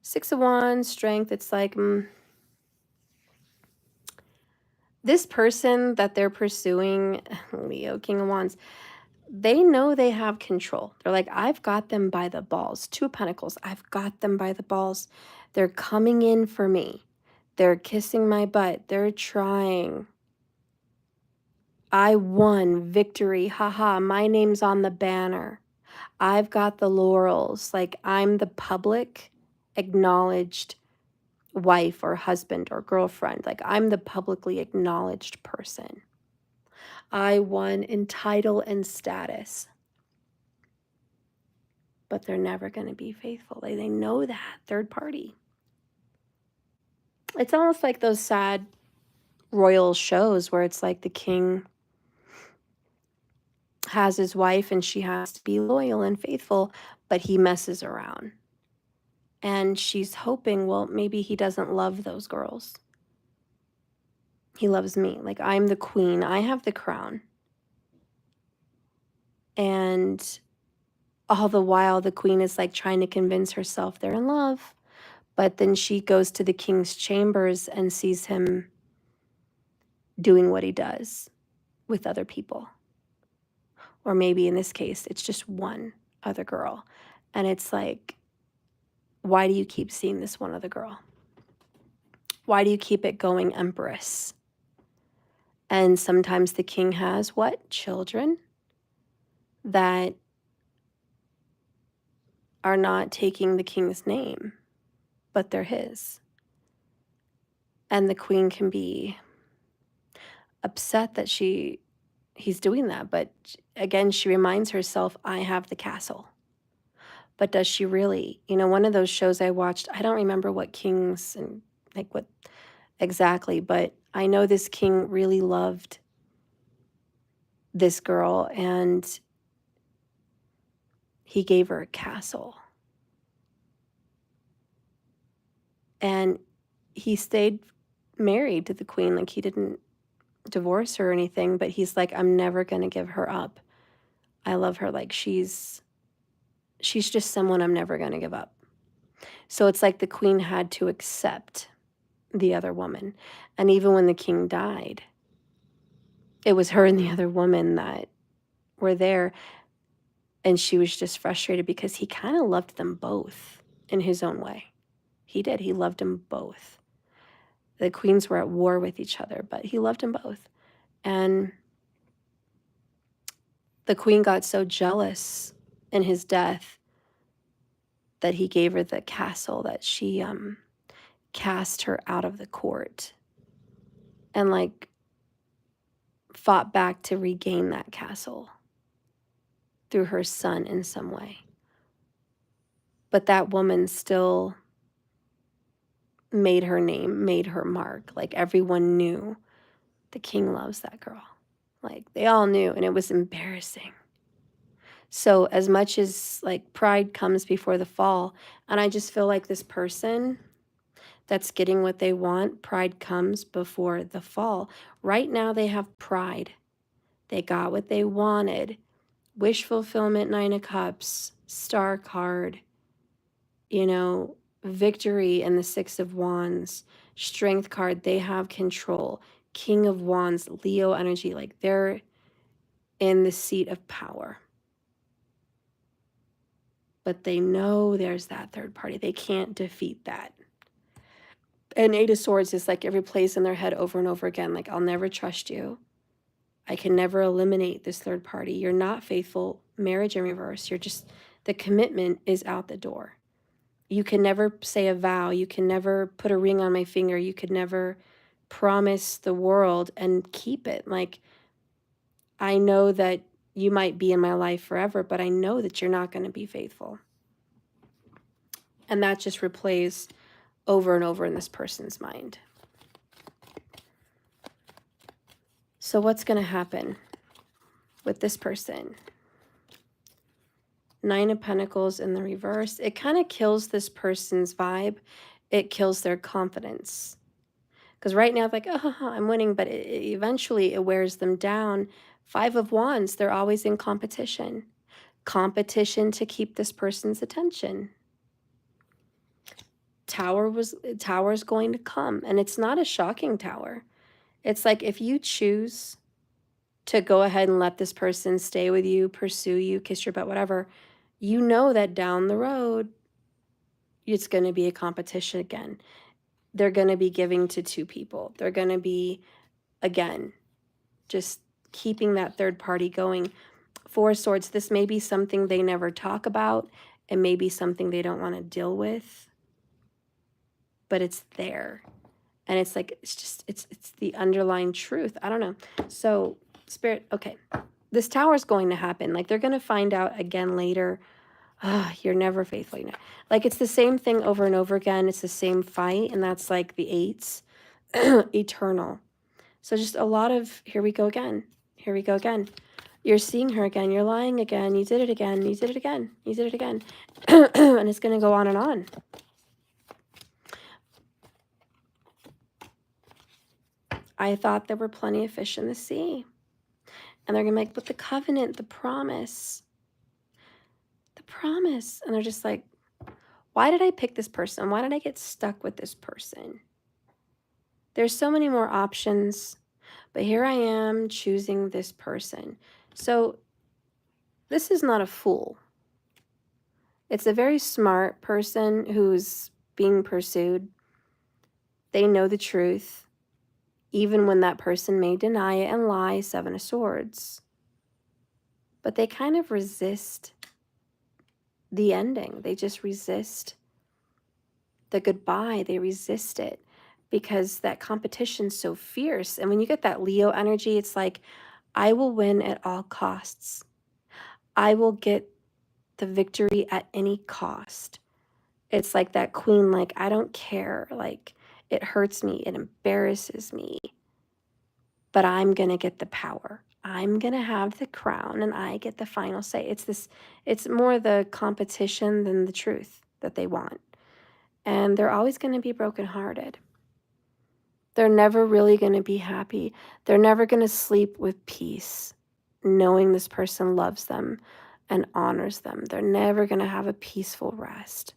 Speaker 1: Six of Wands, Strength. It's like, this person that they're pursuing, Leo, King of Wands, they know they have control. They're like, I've got them by the balls. Two of Pentacles, I've got them by the balls. They're coming in for me. They're kissing my butt. They're trying. I won. Victory. Haha, my name's on the banner. I've got the laurels. Like, I'm the public acknowledged wife or husband or girlfriend. Like, I'm the publicly acknowledged person. I won in title and status. But they're never going to be faithful. They know that. Third party. It's almost like those sad royal shows where it's like the king has his wife and she has to be loyal and faithful, but he messes around. And she's hoping, well, maybe he doesn't love those girls. He loves me. Like, I'm the queen. I have the crown. And all the while, the queen is like trying to convince herself they're in love. But then she goes to the king's chambers and sees him doing what he does with other people. Or maybe in this case, it's just one other girl. And it's like, why do you keep seeing this one other girl? Why do you keep it going, Empress? And sometimes the king has what? Children that are not taking the king's name, but they're his. And the queen can be upset that he's doing that. But again, she reminds herself, I have the castle. But does she really? You know, one of those shows I watched, I don't remember what kings and like what exactly, but I know this king really loved this girl and he gave her a castle. And he stayed married to the queen. Like, he didn't divorce her or anything, but he's like, I'm never going to give her up. I love her. Like, she's just someone I'm never going to give up. So it's like the queen had to accept the other woman. And even when the king died, it was her and the other woman that were there. And she was just frustrated because he kind of loved them both in his own way. He did. He loved them both. The queens were at war with each other, but he loved them both. And the queen got so jealous in his death that he gave her the castle, that she cast her out of the court and like fought back to regain that castle through her son in some way. But that woman still made her name, made her mark. Like, everyone knew the king loves that girl. Like, they all knew, and it was embarrassing. So as much as like pride comes before the fall, and I just feel like this person that's getting what they want, pride comes before the fall. Right now they have pride. They got what they wanted. Wish fulfillment, 9 of Cups, Star card, you know, victory and the 6 of Wands, Strength card, they have control. King of Wands, Leo energy, like they're in the seat of power. But they know there's that third party. They can't defeat that. And 8 of Swords is like it replays in their head over and over again, like, I'll never trust you. I can never eliminate this third party. You're not faithful. Marriage in reverse. You're just, the commitment is out the door. You can never say a vow. You can never put a ring on my finger. You could never promise the world and keep it. Like, I know that you might be in my life forever, but I know that you're not going to be faithful. And that just replays over and over in this person's mind. So what's going to happen with this person? 9 of Pentacles in the reverse. It kind of kills this person's vibe. It kills their confidence. Because right now, like, oh, I'm winning, but eventually it wears them down. 5 of Wands, they're always in competition. Competition to keep this person's attention. Tower's going to come, and it's not a shocking tower. It's like, if you choose to go ahead and let this person stay with you, pursue you, kiss your butt, whatever, you know that down the road, it's going to be a competition again. They're going to be giving to 2 people. They're going to be, again, just keeping that third party going. 4 of Swords, this may be something they never talk about. It may be something they don't want to deal with. But it's there. And it's like, it's the underlying truth. I don't know. So, Spirit, okay. This tower is going to happen. Like, they're going to find out again later. You're never faithful. You know? Like, it's the same thing over and over again. It's the same fight. And that's like the 8s. Eternal. So just a lot of, here we go again. Here we go again. You're seeing her again. You're lying again. You did it again. You did it again. You did it again. And it's going to go on and on. I thought there were plenty of fish in the sea. And they're going to be like, but the covenant, the promise. And they're just like, why did I pick this person? Why did I get stuck with this person? There's so many more options, but here I am choosing this person. So this is not a fool. It's a very smart person who's being pursued. They know the truth, even when that person may deny it and lie, 7 of Swords. But they kind of resist the ending. They just resist the goodbye. They resist it because that competition's so fierce. And when you get that Leo energy, it's like, I will win at all costs. I will get the victory at any cost. It's like that queen, like, I don't care. Like, it hurts me. It embarrasses me. But I'm going to get the power. I'm going to have the crown and I get the final say. It's more the competition than the truth that they want. And they're always going to be brokenhearted. They're never really going to be happy. They're never going to sleep with peace, knowing this person loves them and honors them. They're never going to have a peaceful rest.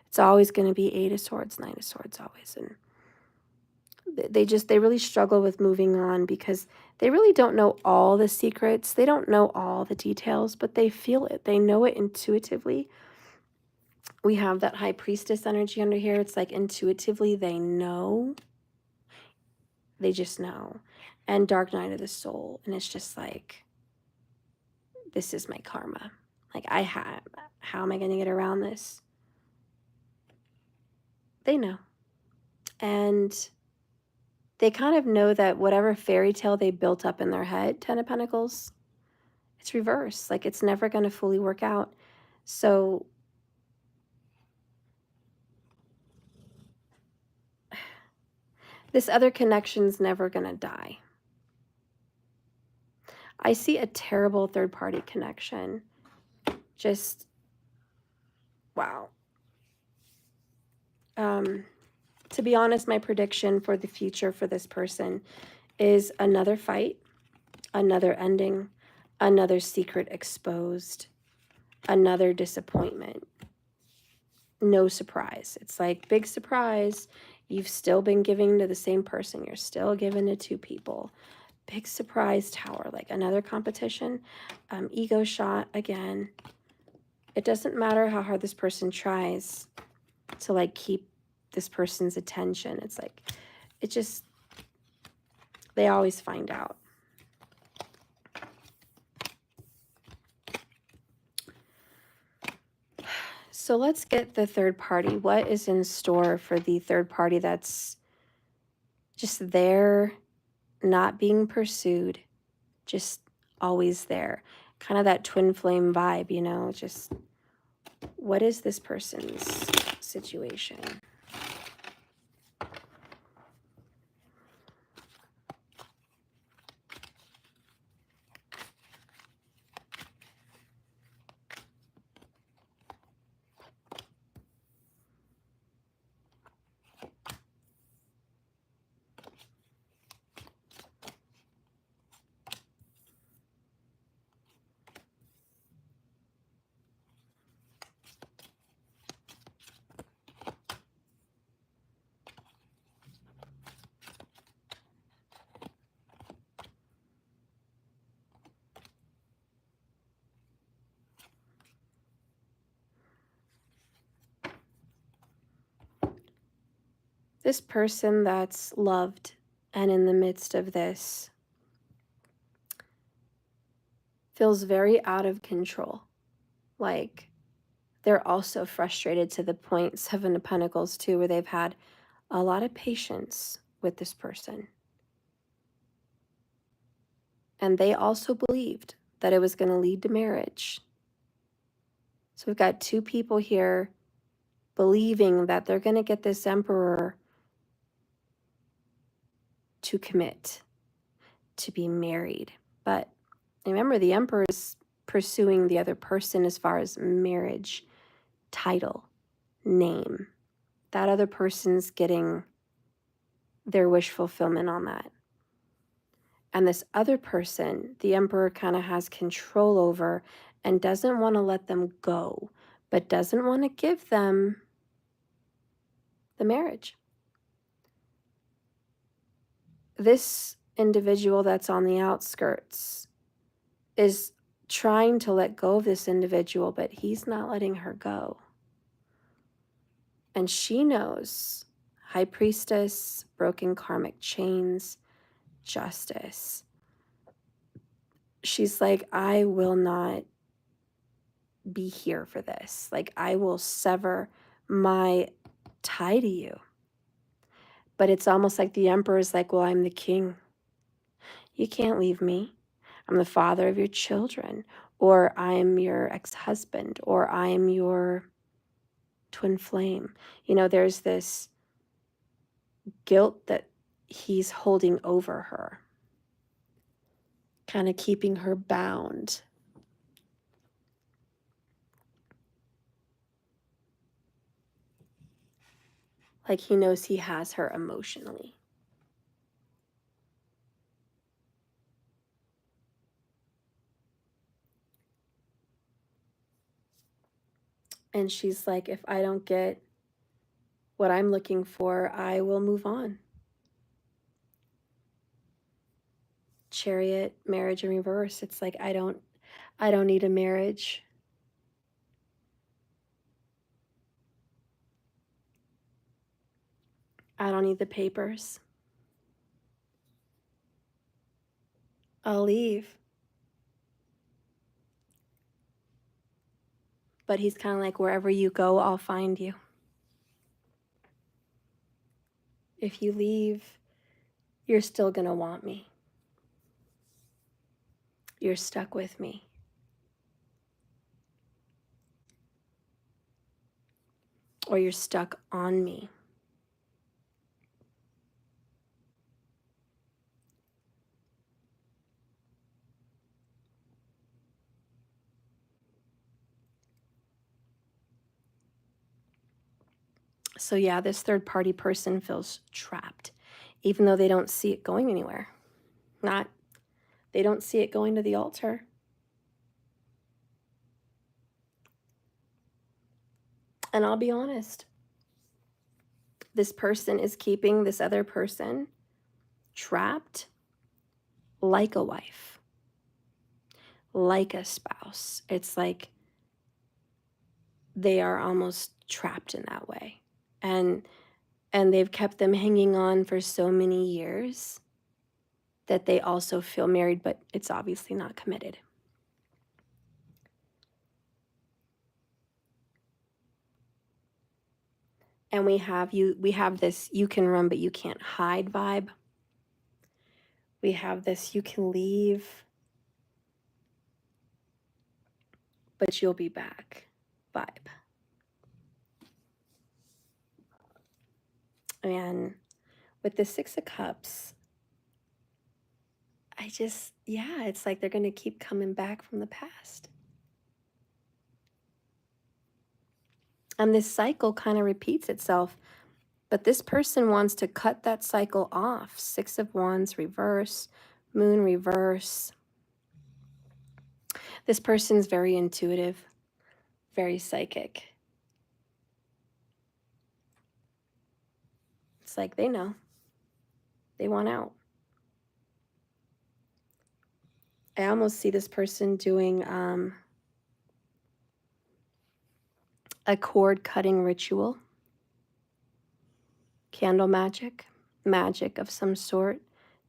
Speaker 1: It's always going to be 8 of Swords, 9 of Swords always. And they really struggle with moving on because they really don't know all the secrets. They don't know all the details, but they feel it. They know it intuitively. We have that High Priestess energy under here. It's like intuitively they know. They just know. And Dark Night of the Soul. And it's just like, this is my karma. Like, how am I going to get around this? They know. And they kind of know that whatever fairy tale they built up in their head, 10 of Pentacles, it's reverse. Like, it's never going to fully work out. So this other connection's never going to die. I see a terrible third-party connection. Just, wow. To be honest, my prediction for the future for this person is another fight, another ending, another secret exposed, another disappointment. No surprise. It's like, big surprise. You've still been giving to the same person. You're still giving to 2 people. Big surprise, Tower. Like another competition. Ego shot again. It doesn't matter how hard this person tries to like keep this person's attention. It's like, it just, they always find out. So let's get the third party. What is in store for the third party that's just there, not being pursued, just always there? Kind of that twin flame vibe, you know, just what is this person's situation? This person that's loved and in the midst of this feels very out of control. Like, they're also frustrated to the point, 7 of Pentacles too, where they've had a lot of patience with this person. And they also believed that it was going to lead to marriage. So we've got 2 people here believing that they're going to get this Emperor to commit, to be married. But remember, the Emperor is pursuing the other person as far as marriage, title, name. That other person's getting their wish fulfillment on that. And this other person, the Emperor kind of has control over and doesn't want to let them go, but doesn't want to give them the marriage. This individual that's on the outskirts is trying to let go of this individual, but he's not letting her go. And she knows High Priestess, broken karmic chains, justice. She's like, I will not be here for this. Like, I will sever my tie to you. But it's almost like the Emperor is like, well, I'm the king. You can't leave me. I'm the father of your children, or I'm your ex-husband, or I'm your twin flame. You know, there's this guilt that he's holding over her, kind of keeping her bound. Like he knows he has her emotionally. And she's like, if I don't get what I'm looking for, I will move on. Chariot, marriage in reverse. It's like, I don't need a marriage. I don't need the papers. I'll leave. But he's kind of like, wherever you go, I'll find you. If you leave, you're still going to want me. You're stuck with me. Or you're stuck on me. So yeah, this third party person feels trapped, even though they don't see it going anywhere. They don't see it going to the altar. And I'll be honest, this person is keeping this other person trapped like a wife, like a spouse. It's like they are almost trapped in that way. And they've kept them hanging on for so many years that they also feel married, but it's obviously not committed. And we have this you can run but you can't hide vibe. We have this you can leave but you'll be back vibe. And with the Six of Cups, it's like they're going to keep coming back from the past. And this cycle kind of repeats itself, but this person wants to cut that cycle off. Six of Wands reverse, Moon reverse. This person's very intuitive, very psychic. It's like they know. They want out. I almost see this person doing a cord cutting ritual, candle magic of some sort,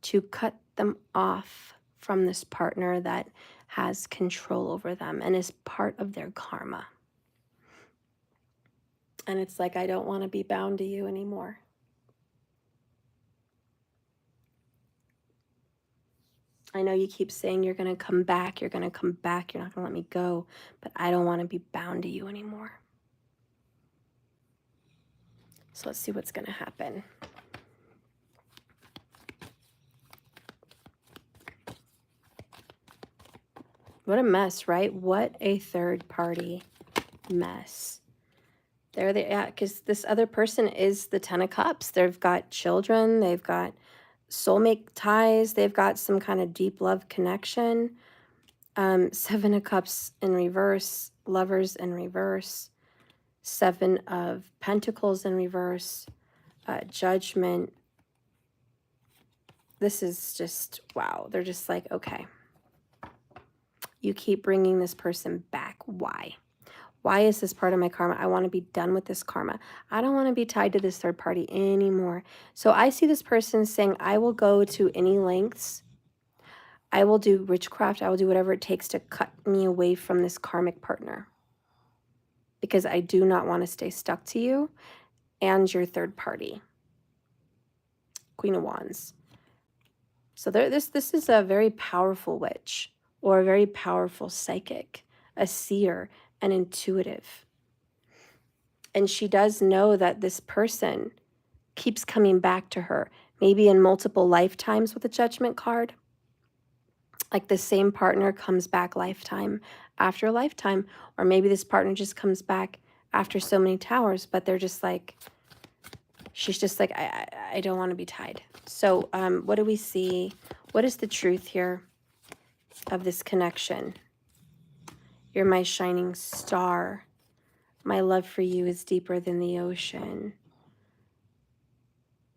Speaker 1: to cut them off from this partner that has control over them and is part of their karma. And it's like, I don't want to be bound to you anymore. I know you keep saying you're going to come back, you're not going to let me go, but I don't want to be bound to you anymore. So let's see what's going to happen. What a mess, right? What a third party mess. There they at, because this other person is the Ten of Cups. They've got children, they've got soulmate ties, they've got some kind of deep love connection. Seven of Cups in reverse, Lovers in reverse, Seven of Pentacles in reverse, Judgment. This is just, wow. They're just like, okay, you keep bringing this person back. Why? Why is this part of my karma? I want to be done with this karma. I don't want to be tied to this third party anymore. So I see this person saying, I will go to any lengths. I will do witchcraft. I will do whatever it takes to cut me away from this karmic partner, because I do not want to stay stuck to you and your third party. Queen of Wands. So this is a very powerful witch, or a very powerful psychic, a seer, an intuitive. And she does know that this person keeps coming back to her, maybe in multiple lifetimes with a Judgment card. Like the same partner comes back lifetime after lifetime, or maybe this partner just comes back after so many towers, but they're just like, she's just like, I don't want to be tied. So what do we see? What is the truth here of this connection? You're my shining star. My love for you is deeper than the ocean.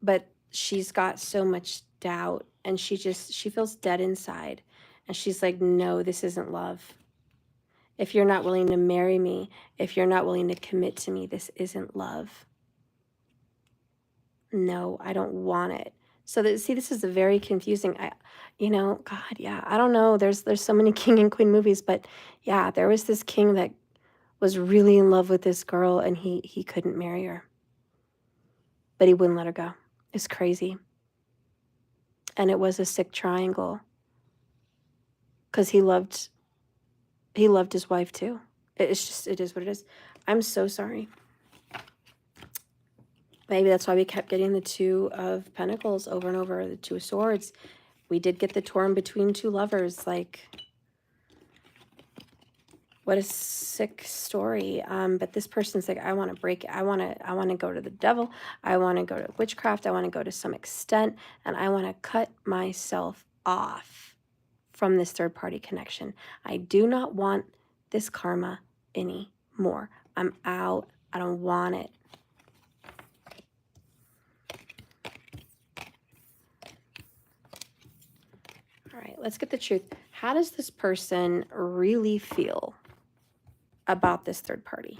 Speaker 1: But she's got so much doubt, and she feels dead inside. And she's like, no, this isn't love. If you're not willing to marry me, if you're not willing to commit to me, this isn't love. No, I don't want it. So see, this is a very confusing, God, yeah, I don't know. There's so many king and queen movies, but yeah, there was this king that was really in love with this girl, and he couldn't marry her, but he wouldn't let her go. It's crazy. And it was a sick triangle, because he loved his wife too. It is what it is. I'm so sorry. Maybe that's why we kept getting the Two of Pentacles over and over, the Two of Swords. We did get the torn between two lovers. Like, what a sick story. But this person's like, I want to break it. I want to go to the devil. I want to go to witchcraft. I want to go to some extent, and I want to cut myself off from this third party connection. I do not want this karma anymore. I'm out. I don't want it. All right, let's get the truth. How does this person really feel about this third party?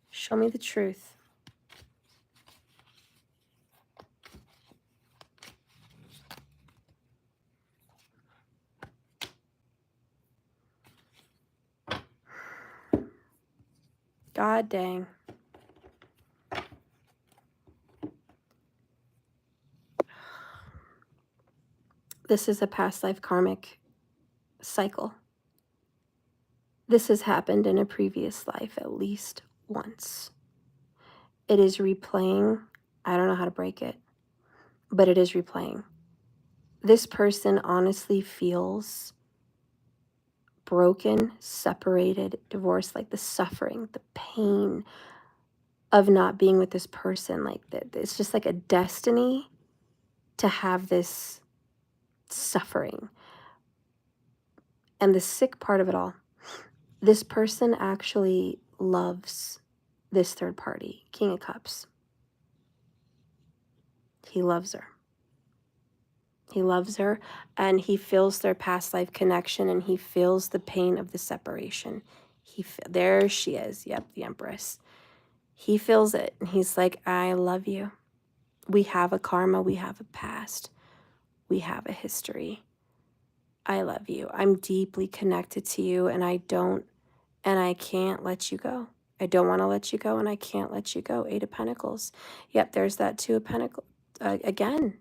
Speaker 1: Show me the truth. God dang. This is a past life karmic cycle. This has happened in a previous life at least once. It is replaying. I don't know how to break it, but it is replaying. This person honestly feels broken, separated, divorced, like the suffering, the pain of not being with this person. Like that, it's just like a destiny to have this suffering. And the sick part of it all, this person actually loves this third party, King of Cups. He loves her. He loves her, and he feels their past life connection, and he feels the pain of the separation. There she is. Yep, the Empress. He feels it, and he's like, I love you. We have a karma. We have a past. We have a history. I love you. I'm deeply connected to you, and I can't let you go. I don't want to let you go, and I can't let you go. Eight of Pentacles. Yep, there's that Two of Pentacles again.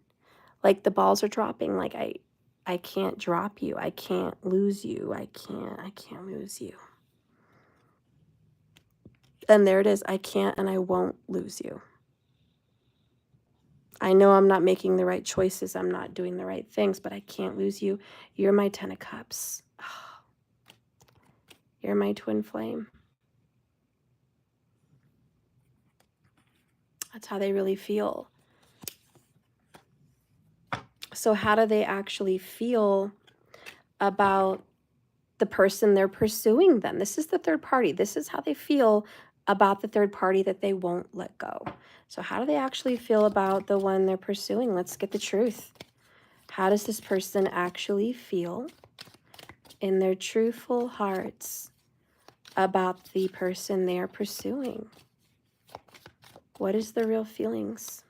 Speaker 1: Like the balls are dropping. Like I can't drop you. I can't lose you. I can't lose you. And there it is. I can't and I won't lose you. I know I'm not making the right choices. I'm not doing the right things, but I can't lose you. You're my 10 of Cups. Oh, you're my twin flame. That's how they really feel. So how do they actually feel about the person they're pursuing then? This is the third party. This is how they feel about the third party that they won't let go. So how do they actually feel about the one they're pursuing? Let's get the truth. How does this person actually feel in their truthful hearts about the person they are pursuing? What is the real feelings?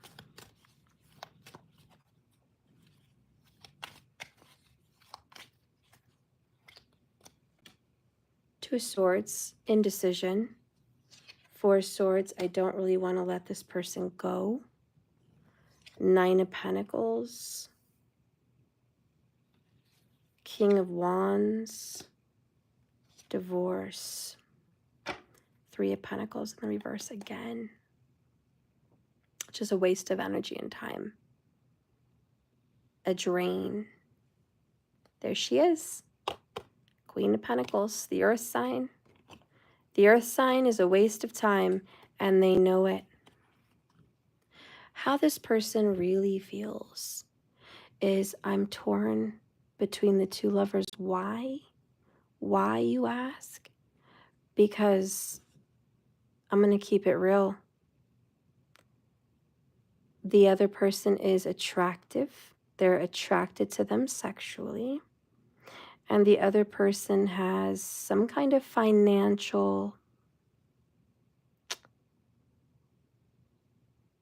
Speaker 1: Two of Swords, indecision. Four of Swords, I don't really want to let this person go. Nine of Pentacles. King of Wands. Divorce. Three of Pentacles in the reverse again. Just a waste of energy and time. A drain. There she is. Queen of Pentacles, the Earth sign. The Earth sign is a waste of time, and they know it. How this person really feels is, I'm torn between the two lovers. Why? Why, you ask? Because I'm going to keep it real. The other person is attractive. They're attracted to them sexually. And the other person has some kind of financial,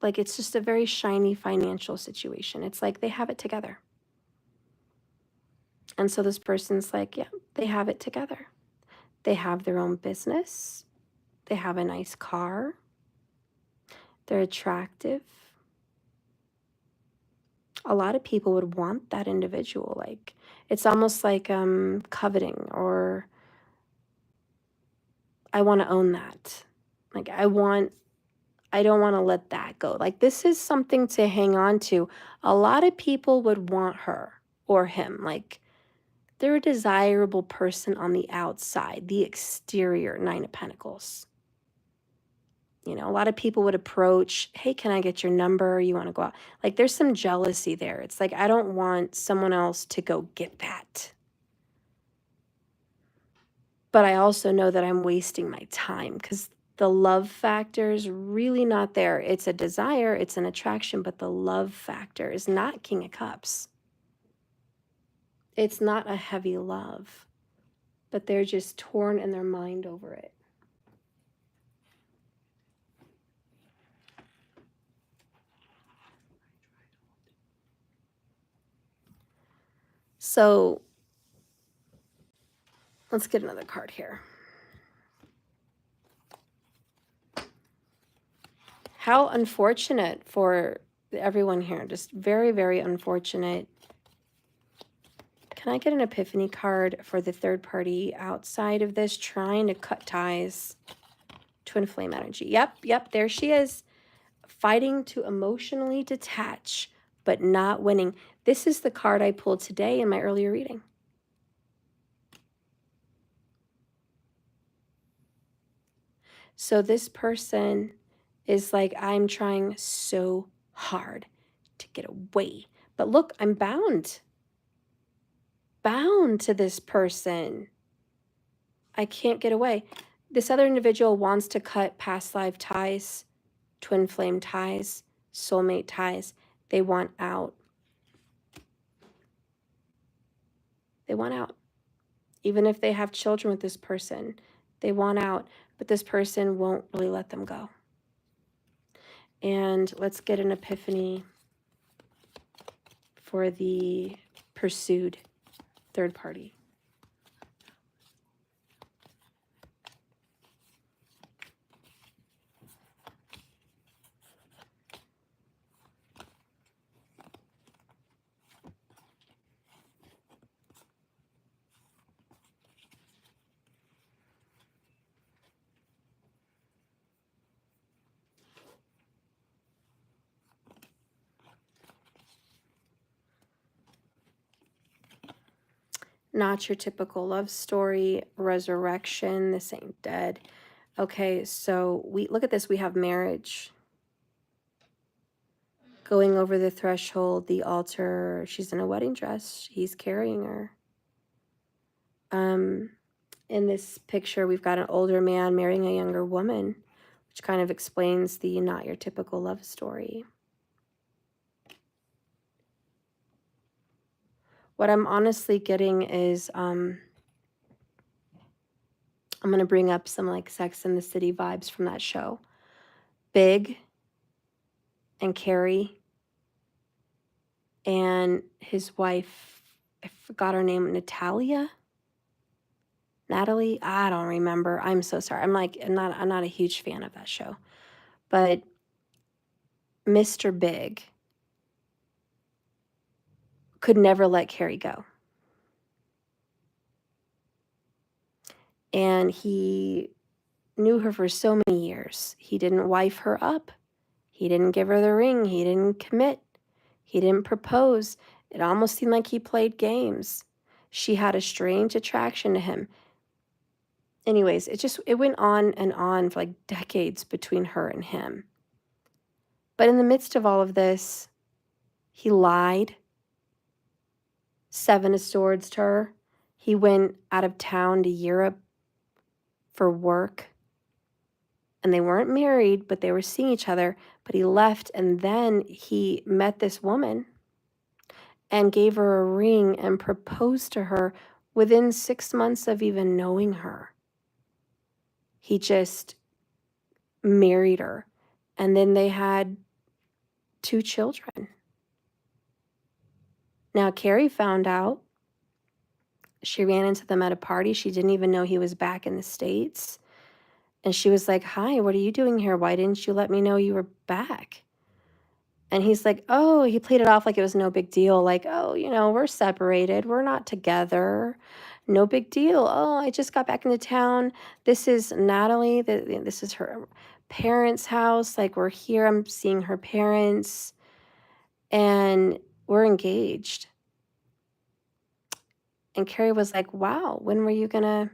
Speaker 1: like it's just a very shiny financial situation. It's like they have it together. And so this person's like, yeah, they have it together. They have their own business. They have a nice car. They're attractive. A lot of people would want that individual. Like, it's almost like coveting, or I want to own that. Like, I don't want to let that go. Like, this is something to hang on to. A lot of people would want her or him. Like, they're a desirable person on the outside, the exterior. Nine of Pentacles. You know, a lot of people would approach, hey, can I get your number? You want to go out? Like, there's some jealousy there. It's like, I don't want someone else to go get that. But I also know that I'm wasting my time, because the love factor is really not there. It's a desire, it's an attraction, but the love factor is not King of Cups. It's not a heavy love, but they're just torn in their mind over it. So let's get another card here. How unfortunate for everyone here. Just very, very unfortunate. Can I get an epiphany card for the third party outside of this, trying to cut ties? Twin flame energy. Yep, there she is. Fighting to emotionally detach, but not winning. This is the card I pulled today in my earlier reading. So this person is like, I'm trying so hard to get away. But look, I'm bound to this person. I can't get away. This other individual wants to cut past life ties, twin flame ties, soulmate ties. They want out. They want out. Even if they have children with this person, they want out, but this person won't really let them go. And let's get an epiphany for the pursued third party. Not your typical love story, resurrection, this ain't dead. Okay, so we look at this, we have marriage. Going over the threshold, the altar, she's in a wedding dress, he's carrying her. In this picture, we've got an older man marrying a younger woman, which kind of explains the not your typical love story. What I'm honestly getting is, I'm going to bring up some like Sex and the City vibes from that show. Big and Carrie and his wife, I forgot her name, Natalie, I don't remember. I'm so sorry. I'm not a huge fan of that show. But Mr. Big could never let Carrie go. And he knew her for so many years. He didn't wife her up. He didn't give her the ring. He didn't commit. He didn't propose. It almost seemed like he played games. She had a strange attraction to him. Anyways, it went on and on for like decades between her and him. But in the midst of all of this, he lied. 7 of Swords to her. He went out of town to Europe for work. And they weren't married, but they were seeing each other. But he left, and then he met this woman and gave her a ring and proposed to her within 6 months of even knowing her. He just married her. And then they had 2 children. Now, Carrie found out. She ran into them at a party. She didn't even know he was back in the States. And she was like, "Hi, what are you doing here? Why didn't you let me know you were back?" And he's like, "Oh," he played it off like it was no big deal. Like, "Oh, we're separated. We're not together. No big deal. Oh, I just got back into town. This is Natalie. This is her parents' house. Like, we're here. I'm seeing her parents. And we're engaged." And Carrie was like, "Wow, when were you going to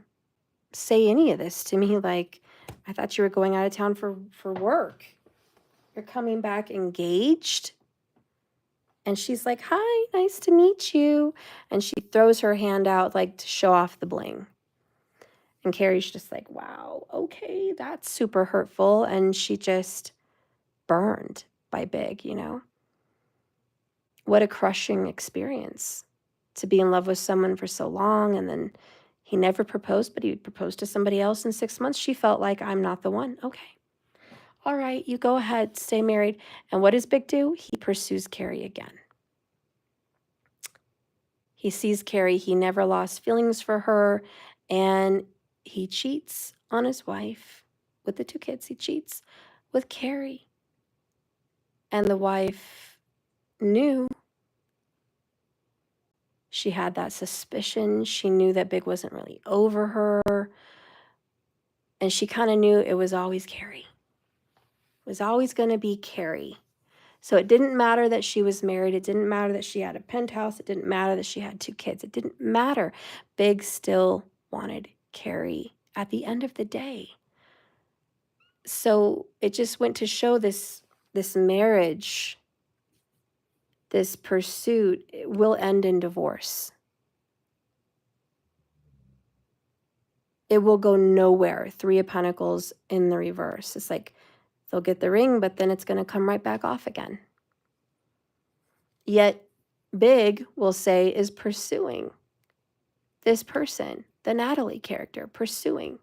Speaker 1: say any of this to me? Like, I thought you were going out of town for work. You're coming back engaged?" And she's like, "Hi, nice to meet you." And she throws her hand out like to show off the bling. And Carrie's just like, "Wow, okay, that's super hurtful." And she just burned by Big, What a crushing experience to be in love with someone for so long, and then he never proposed, but he proposed to somebody else in 6 months. She felt like, "I'm not the one." Okay. All right, you go ahead, stay married. And what does Big do? He pursues Carrie again. He sees Carrie, he never lost feelings for her, and he cheats on his wife with the 2 kids. He cheats with Carrie. And the wife knew. She had that suspicion. She knew that Big wasn't really over her. And she kind of knew it was always Carrie. It was always going to be Carrie. So it didn't matter that she was married. It didn't matter that she had a penthouse. It didn't matter that she had 2 kids. It didn't matter. Big still wanted Carrie at the end of the day. So it just went to show this marriage, this pursuit, it will end in divorce. It will go nowhere. 3 of Pentacles in the reverse. It's like they'll get the ring, but then it's going to come right back off again. Yet Big, will say, is pursuing this person, the Natalie character, pursuing.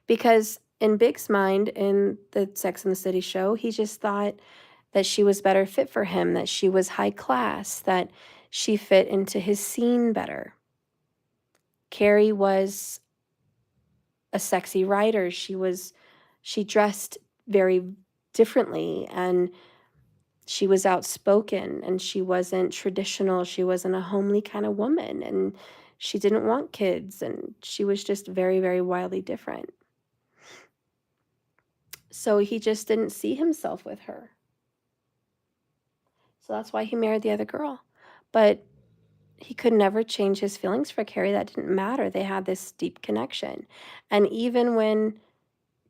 Speaker 1: Because in Big's mind, in the Sex and the City show, he just thought that she was better fit for him, that she was high class, that she fit into his scene better. Carrie was a sexy writer. She dressed very differently, and she was outspoken, and she wasn't traditional. She wasn't a homely kind of woman, and she didn't want kids, and she was just very, very wildly different. So he just didn't see himself with her. So that's why he married the other girl. But he could never change his feelings for Carrie. That didn't matter. They had this deep connection. And even when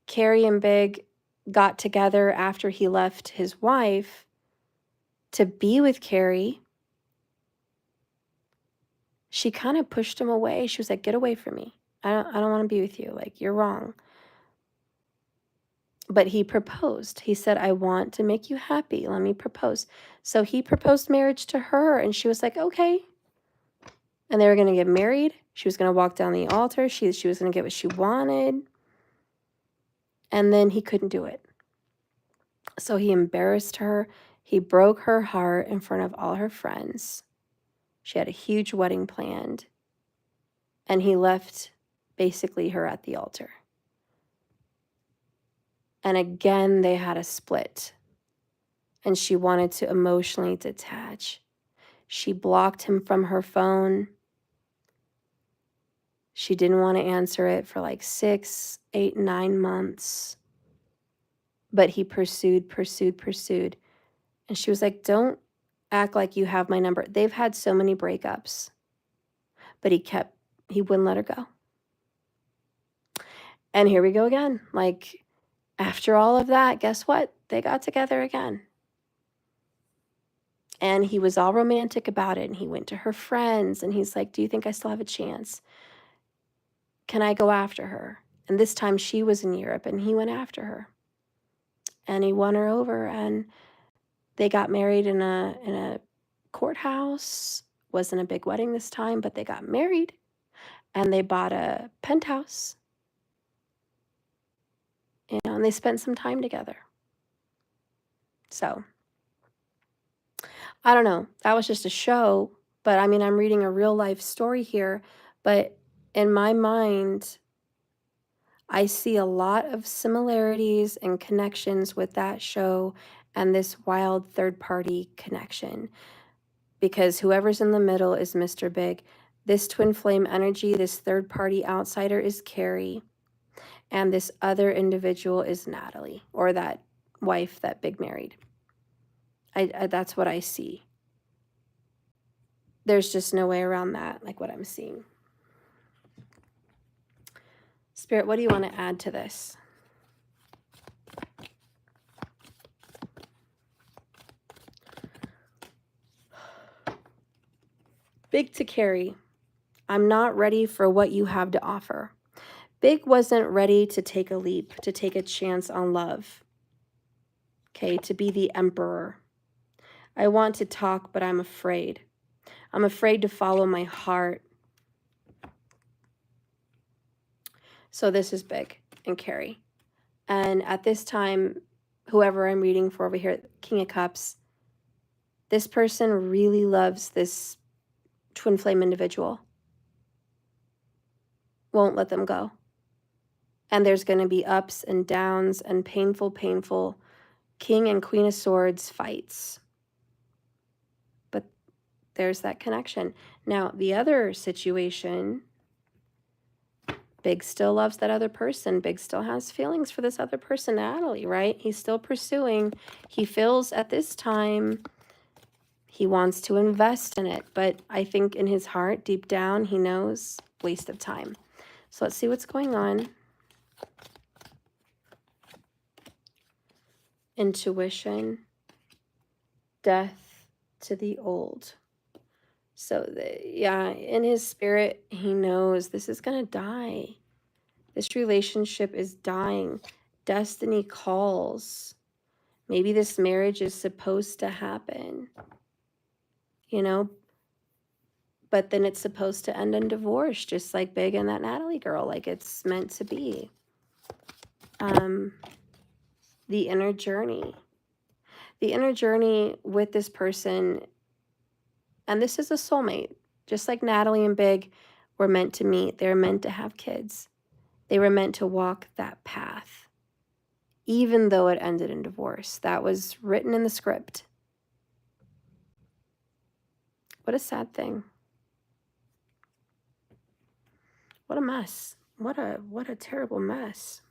Speaker 1: Carrie and Big got together after he left his wife to be with Carrie, she kind of pushed him away. She was like, get away from me. I don't want to be with you. Like, you're wrong. But he proposed. He said, I want to make you happy. Let me propose. So he proposed marriage to her, and she was like, okay. And they were going to get married. She was going to walk down the altar. She was going to get what she wanted. And then he couldn't do it. So he embarrassed her. He broke her heart in front of all her friends. She had a huge wedding planned. And he left basically her at the altar. And again, they had a split. And she wanted to emotionally detach. She blocked him from her phone. She didn't want to answer it for like 6, 8, 9 months. But he pursued. And she was like, don't act like you have my number. They've had so many breakups. But he wouldn't let her go. And here we go again. Like, after all of that, guess what? They got together again. And he was all romantic about it. And he went to her friends. And he's like, do you think I still have a chance? Can I go after her? And this time she was in Europe. And he went after her. And he won her over. And they got married in a courthouse. Wasn't a big wedding this time, but they got married. And they bought a penthouse. And they spent some time together. So, I don't know. That was just a show. But I mean, I'm reading a real life story here. But in my mind, I see a lot of similarities and connections with that show and this wild third party connection. Because whoever's in the middle is Mr. Big. This twin flame energy, this third party outsider is Carrie. And this other individual is Natalie, or that wife that Big married. I that's what I see. There's just no way around that, like what I'm seeing. Spirit, what do you want to add to this? Big to Carrie, I'm not ready for what you have to offer. Big wasn't ready to take a leap, to take a chance on love. Okay, to be the emperor. I want to talk, but I'm afraid. I'm afraid to follow my heart. So this is Big and Carrie. And at this time, whoever I'm reading for over here, King of Cups, this person really loves this twin flame individual. Won't let them go. And there's going to be ups and downs and painful King and Queen of Swords fights. But there's that connection. Now, the other situation, Big still loves that other person. Big still has feelings for this other person, Natalie, right? He's still pursuing. He feels at this time he wants to invest in it. But I think in his heart, deep down, he knows waste of time. So let's see what's going on. Intuition, death to the old. So, yeah, in his spirit, he knows this is going to die. This relationship is dying. Destiny calls. Maybe this marriage is supposed to happen, you know, but then it's supposed to end in divorce, just like Big and that Natalie girl, like it's meant to be. The inner journey. The inner journey with this person, and this is a soulmate, just like Natalie and Big were meant to meet. They're meant to have kids. They were meant to walk that path, even though it ended in divorce. That was written in the script. What a sad thing. What a mess. What a terrible mess.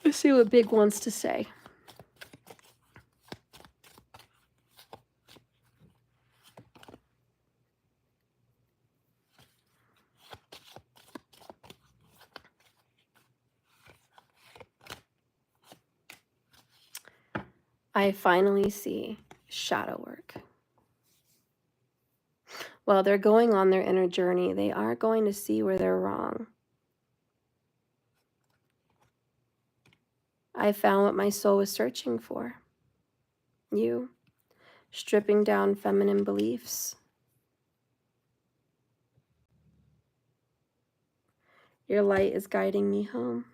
Speaker 1: Let's see what Big wants to say. I finally see shadow work. While they're going on their inner journey, they are going to see where they're wrong. I found what my soul was searching for. You, stripping down feminine beliefs. Your light is guiding me home.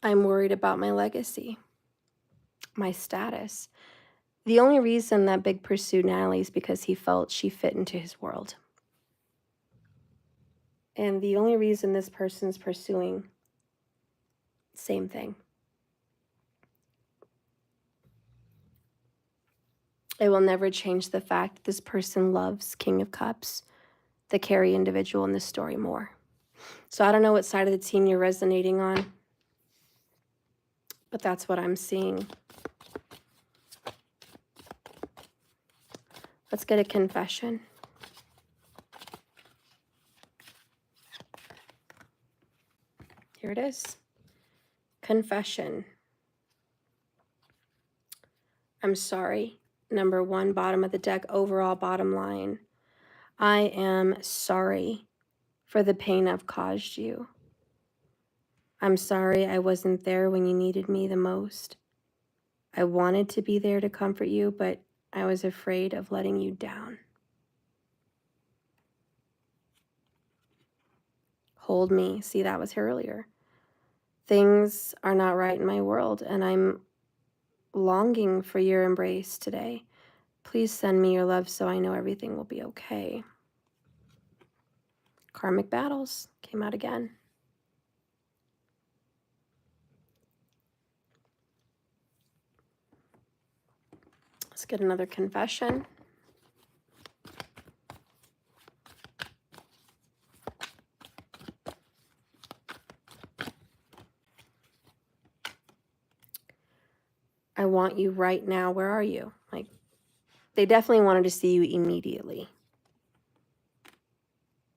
Speaker 1: I'm worried about my legacy, my status. The only reason that Big pursued Natalie is because he felt she fit into his world. And the only reason this person's pursuing, same thing. It will never change the fact that this person loves King of Cups, the Carrie individual in this story, more. So I don't know what side of the team you're resonating on, but that's what I'm seeing. Let's get a confession. Here it is. Confession. I'm sorry. Number 1, bottom of the deck, overall bottom line. I am sorry for the pain I've caused you. I'm sorry I wasn't there when you needed me the most. I wanted to be there to comfort you, but I was afraid of letting you down. Hold me. See, that was here earlier. Things are not right in my world, and I'm longing for your embrace today. Please send me your love so I know everything will be okay. Karmic battles came out again. Let's get another confession. I want you right now. Where are you? Like, they definitely wanted to see you immediately.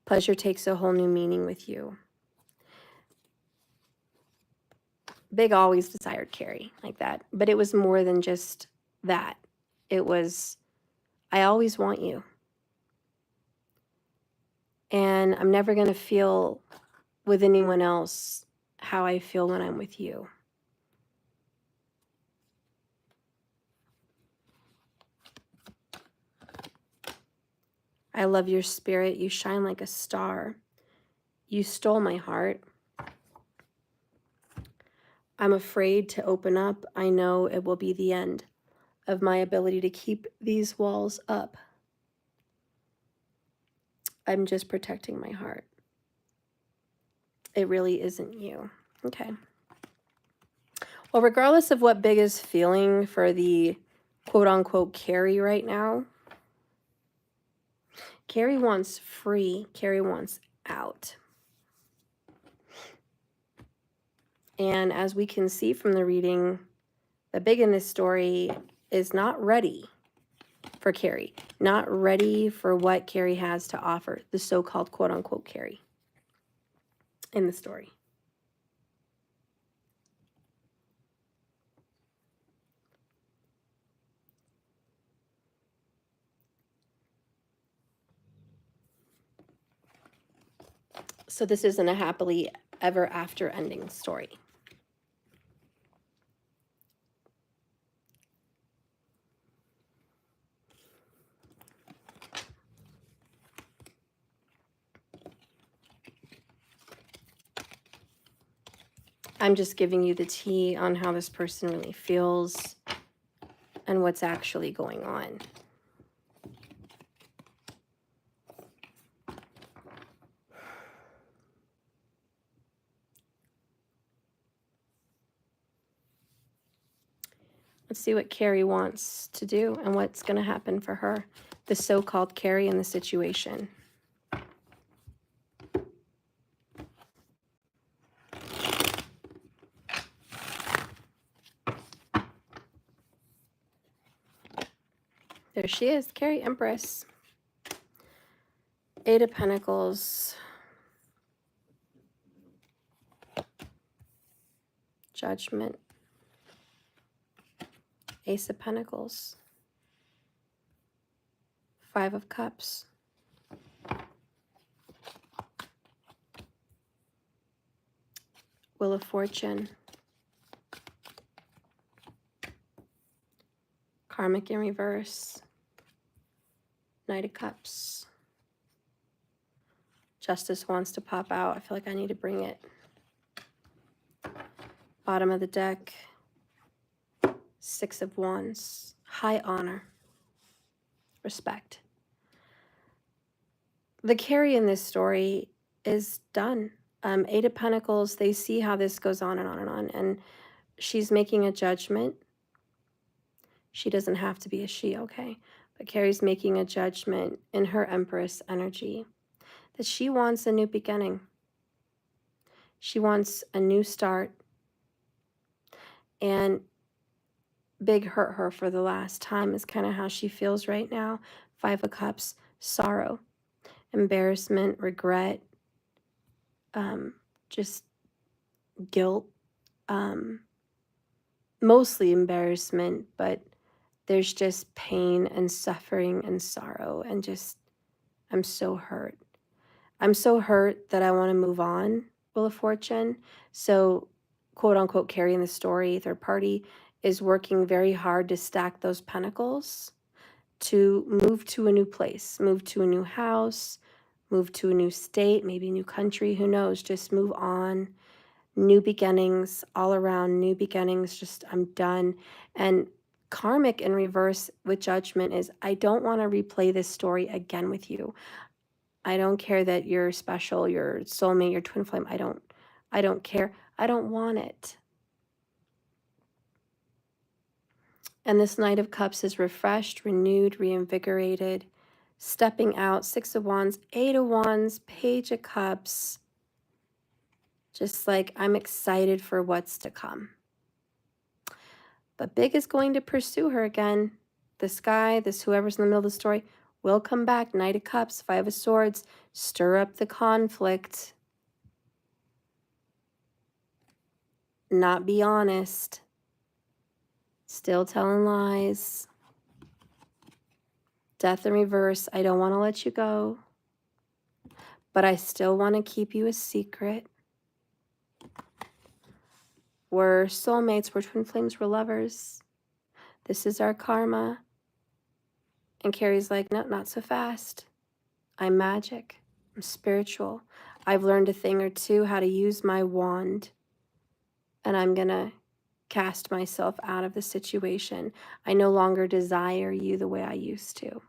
Speaker 1: Pleasure takes a whole new meaning with you. Big always desired Carrie like that, but it was more than just that. It was, I always want you. And I'm never going to feel with anyone else how I feel when I'm with you. I love your spirit. You shine like a star. You stole my heart. I'm afraid to open up. I know it will be the end of my ability to keep these walls up. I'm just protecting my heart. It really isn't you. Okay. Well, regardless of what Big is feeling for the quote-unquote Carrie right now, Carrie wants free. Carrie wants out. And as we can see from the reading, the Big in this story is not ready for Carrie, not ready for what Carrie has to offer, the so-called quote-unquote Carrie in the story. So this isn't a happily ever after ending story. I'm just giving you the tea on how this person really feels and what's actually going on. Let's see what Carrie wants to do and what's going to happen for her, the so-called Carrie in the situation. There she is, Carrie Empress. Eight of Pentacles. Judgment. Ace of Pentacles. Five of Cups. Wheel of Fortune. Karmic in reverse. Knight of Cups. Justice wants to pop out. I feel like I need to bring it. Bottom of the deck. Six of Wands. High honor. Respect. The Carrie in this story is done. Eight of Pentacles, they see how this goes on and on and on. And she's making a judgment. She doesn't have to be a she, okay? But Carrie's making a judgment in her Empress energy that she wants a new beginning. She wants a new start. And big hurt her for the last time is kind of how she feels right now. Five of Cups, sorrow, embarrassment, regret, just guilt, mostly embarrassment, but there's just pain and suffering and sorrow and just, I'm so hurt. I'm so hurt that I want to move on, Wheel of Fortune. So, quote unquote, Carrie in the story, third party, is working very hard to stack those pentacles to move to a new place, move to a new house, move to a new state, maybe a new country, who knows, just move on. New beginnings, all around new beginnings, just I'm done. And Karmic in reverse with Judgment is, I don't want to replay this story again with you. I don't care that you're special, your soulmate, your twin flame. I don't care. I don't want it. And this Knight of Cups is refreshed, renewed, reinvigorated, stepping out. Six of Wands, Eight of Wands, Page of Cups. Just like, I'm excited for what's to come. But Big is going to pursue her again. This guy, this whoever's in the middle of the story, will come back. Knight of Cups, Five of Swords, stir up the conflict. Not be honest. Still telling lies. Death in reverse, I don't want to let you go. But I still want to keep you a secret. We're soulmates, we're twin flames, we're lovers. This is our karma. And Carrie's like, no, not so fast. I'm magic. I'm spiritual. I've learned a thing or two how to use my wand. And I'm going to cast myself out of the situation. I no longer desire you the way I used to.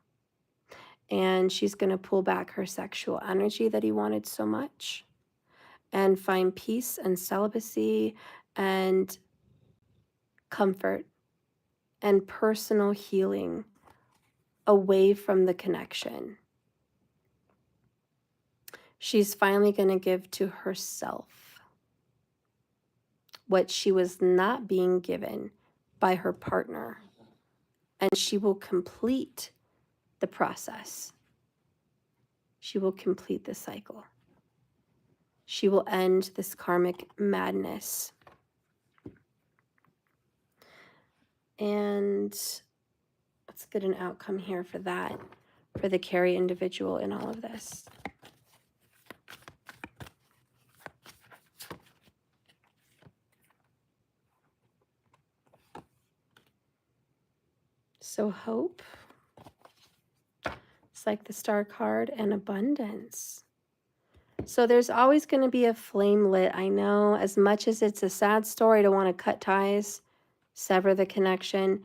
Speaker 1: And she's going to pull back her sexual energy that he wanted so much and find peace and celibacy and comfort and personal healing away from the connection. She's finally going to give to herself what she was not being given by her partner. And she will complete the process. She will complete the cycle. She will end this karmic madness. And let's get an outcome here for that, for the Carrie individual in all of this. So hope, it's like the Star card, and abundance. So there's always going to be a flame lit. I know, as much as it's a sad story to want to cut ties, sever the connection,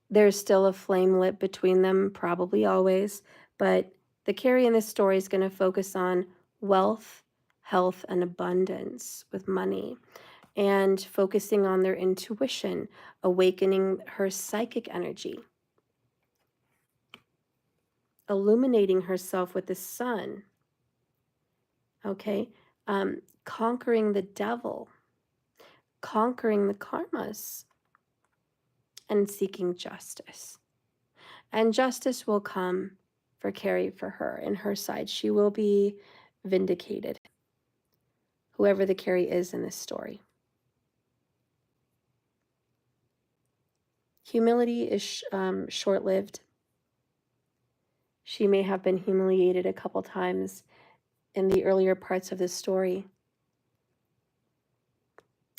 Speaker 1: there's still a flame lit between them, probably always. But the Carrie in this story is going to focus on wealth, health, and abundance with money, and focusing on their intuition, awakening her psychic energy, illuminating herself with the sun, okay? Conquering the devil, conquering the karmas, and seeking justice. And justice will come for Carrie, for her, and her side. She will be vindicated, whoever the Carrie is in this story. Humility is short-lived. She may have been humiliated a couple times in the earlier parts of this story,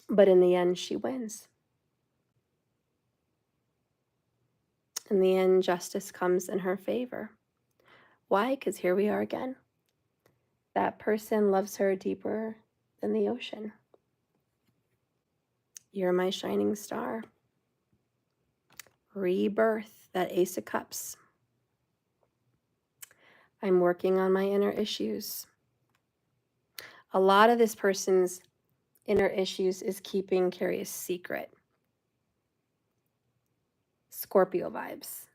Speaker 1: but in the end, she wins. In the end, justice comes in her favor. Why? Because here we are again. That person loves her deeper than the ocean. You're my shining star. Rebirth, that Ace of Cups. I'm working on my inner issues. A lot of this person's inner issues is keeping Carrie a secret. Scorpio vibes.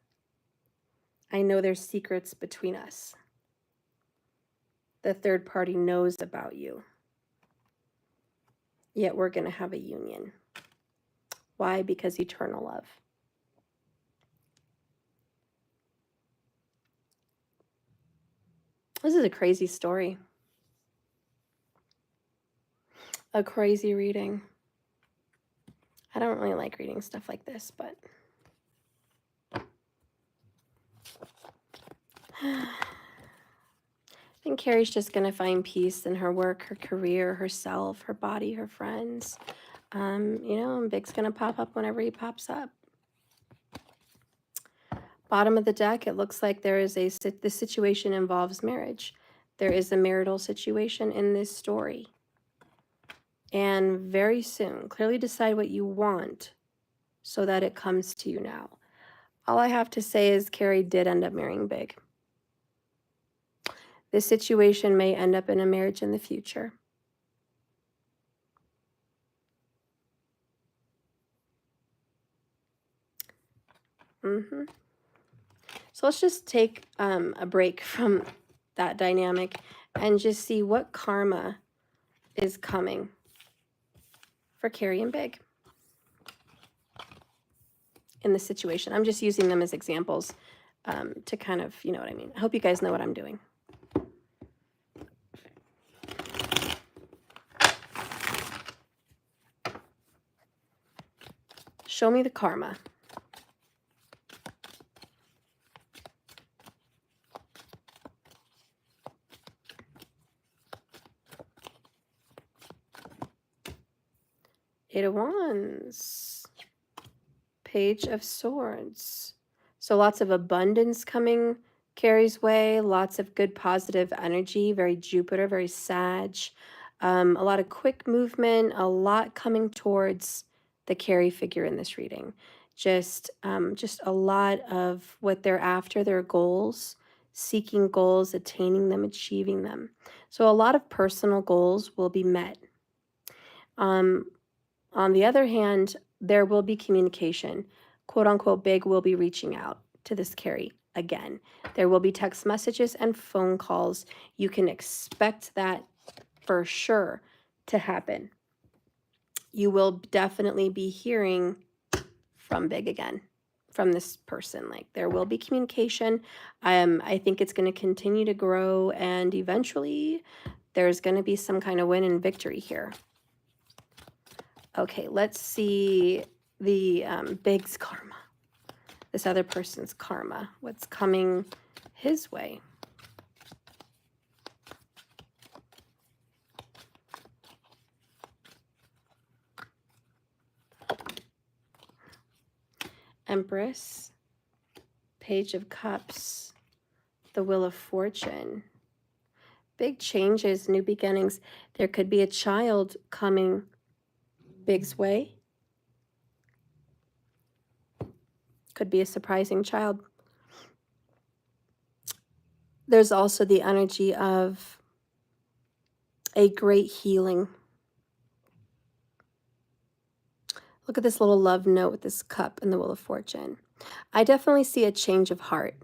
Speaker 1: I know there's secrets between us. The third party knows about you. Yet we're going to have a union. Why? Because eternal love. This is a crazy story. A crazy reading. I don't really like reading stuff like this, but I think Carrie's just going to find peace in her work, her career, herself, her body, her friends. And Big's going to pop up whenever he pops up. Bottom of the deck, it looks like this situation involves marriage. There is a marital situation in this story. And very soon, clearly decide what you want so that it comes to you now. All I have to say is Carrie did end up marrying Big. This situation may end up in a marriage in the future. So let's just take a break from that dynamic and just see what karma is coming for Carrie and Big in this situation. I'm just using them as examples to kind of, you know what I mean. I hope you guys know what I'm doing. Show me the karma. Eight of Wands. Page of Swords. So lots of abundance coming Carrie's way. Lots of good positive energy. Very Jupiter, very Sag. A lot of quick movement. A lot coming towards the Carrie figure in this reading. Just a lot of what they're after, their goals. Seeking goals, attaining them, achieving them. So a lot of personal goals will be met. On the other hand, there will be communication. Quote unquote, Big will be reaching out to this Carrie again. There will be text messages and phone calls. You can expect that for sure to happen. You will definitely be hearing from Big again, from this person. Like, there will be communication. I think it's going to continue to grow, and eventually there's going to be some kind of win and victory here. Okay, let's see the Big's karma. This other person's karma. What's coming his way? Empress. Page of Cups. The Wheel of Fortune. Big changes, new beginnings. There could be a child coming Big's way. Could be a surprising child. There's also the energy of a great healing. Look at this little love note with this cup and the Wheel of Fortune. I definitely see a change of heart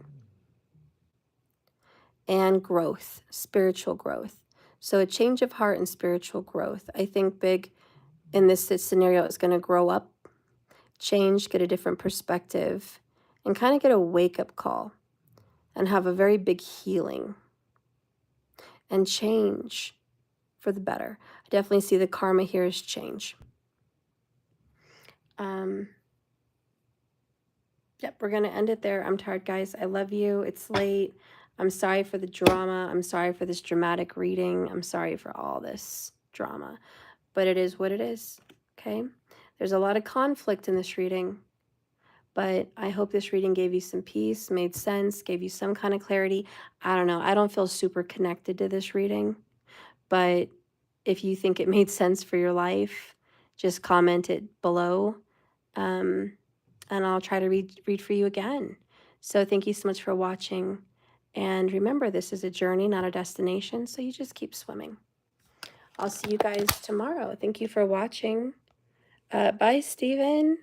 Speaker 1: and growth, spiritual growth. So a change of heart and spiritual growth. I think Big in this scenario is going to grow up, change, get a different perspective, and kind of get a wake-up call and have a very big healing and change for the better. I definitely see the karma here is change. Yep, we're going to end it there. I'm tired, guys. I love you. It's late. I'm sorry for the drama. I'm sorry for this dramatic reading. I'm sorry for all this drama. But it is what it is, okay? There's a lot of conflict in this reading. But I hope this reading gave you some peace, made sense, gave you some kind of clarity. I don't know. I don't feel super connected to this reading. But if you think it made sense for your life, just comment it below. And I'll try to read for you again. So thank you so much for watching. And remember, this is a journey, not a destination. So you just keep swimming. I'll see you guys tomorrow. Thank you for watching. Bye, Steven.